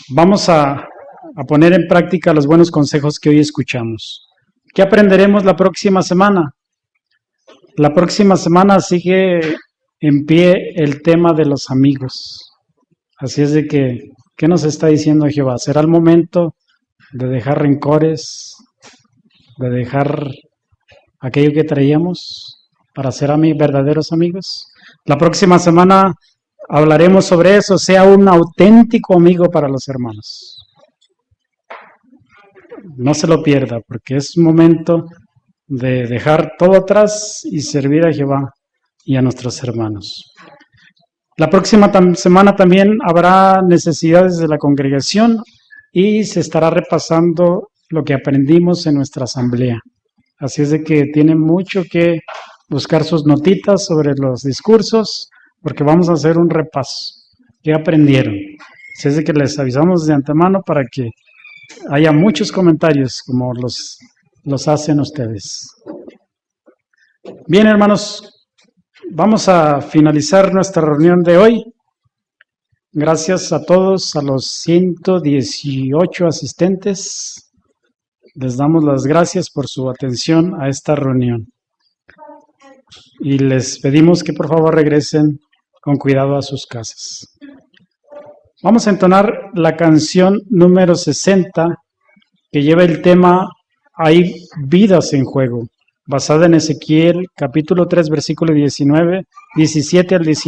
vamos a poner en práctica los buenos consejos que hoy escuchamos. ¿Qué aprenderemos la próxima semana? La próxima semana sigue en pie el tema de los amigos. Así es de que, ¿qué nos está diciendo Jehová? ¿Será el momento de dejar rencores, de dejar aquello que traíamos para ser verdaderos amigos? La próxima semana hablaremos sobre eso. Sea un auténtico amigo para los hermanos. No se lo pierda, porque es un momento de dejar todo atrás y servir a Jehová y a nuestros hermanos. La próxima semana también habrá necesidades de la congregación y se estará repasando lo que aprendimos en nuestra asamblea. Así es de que tienen mucho que buscar sus notitas sobre los discursos, porque vamos a hacer un repaso. ¿Qué aprendieron? Así es de que les avisamos de antemano para que haya muchos comentarios como los hacen ustedes. Bien, hermanos, vamos a finalizar nuestra reunión de hoy. Gracias a todos, a los 118 asistentes. Les damos las gracias por su atención a esta reunión. Y les pedimos que por favor regresen con cuidado a sus casas. Vamos a entonar la canción número 60, que lleva el tema hay vidas en juego, basada en Ezequiel capítulo 3, versículo 17 al 19.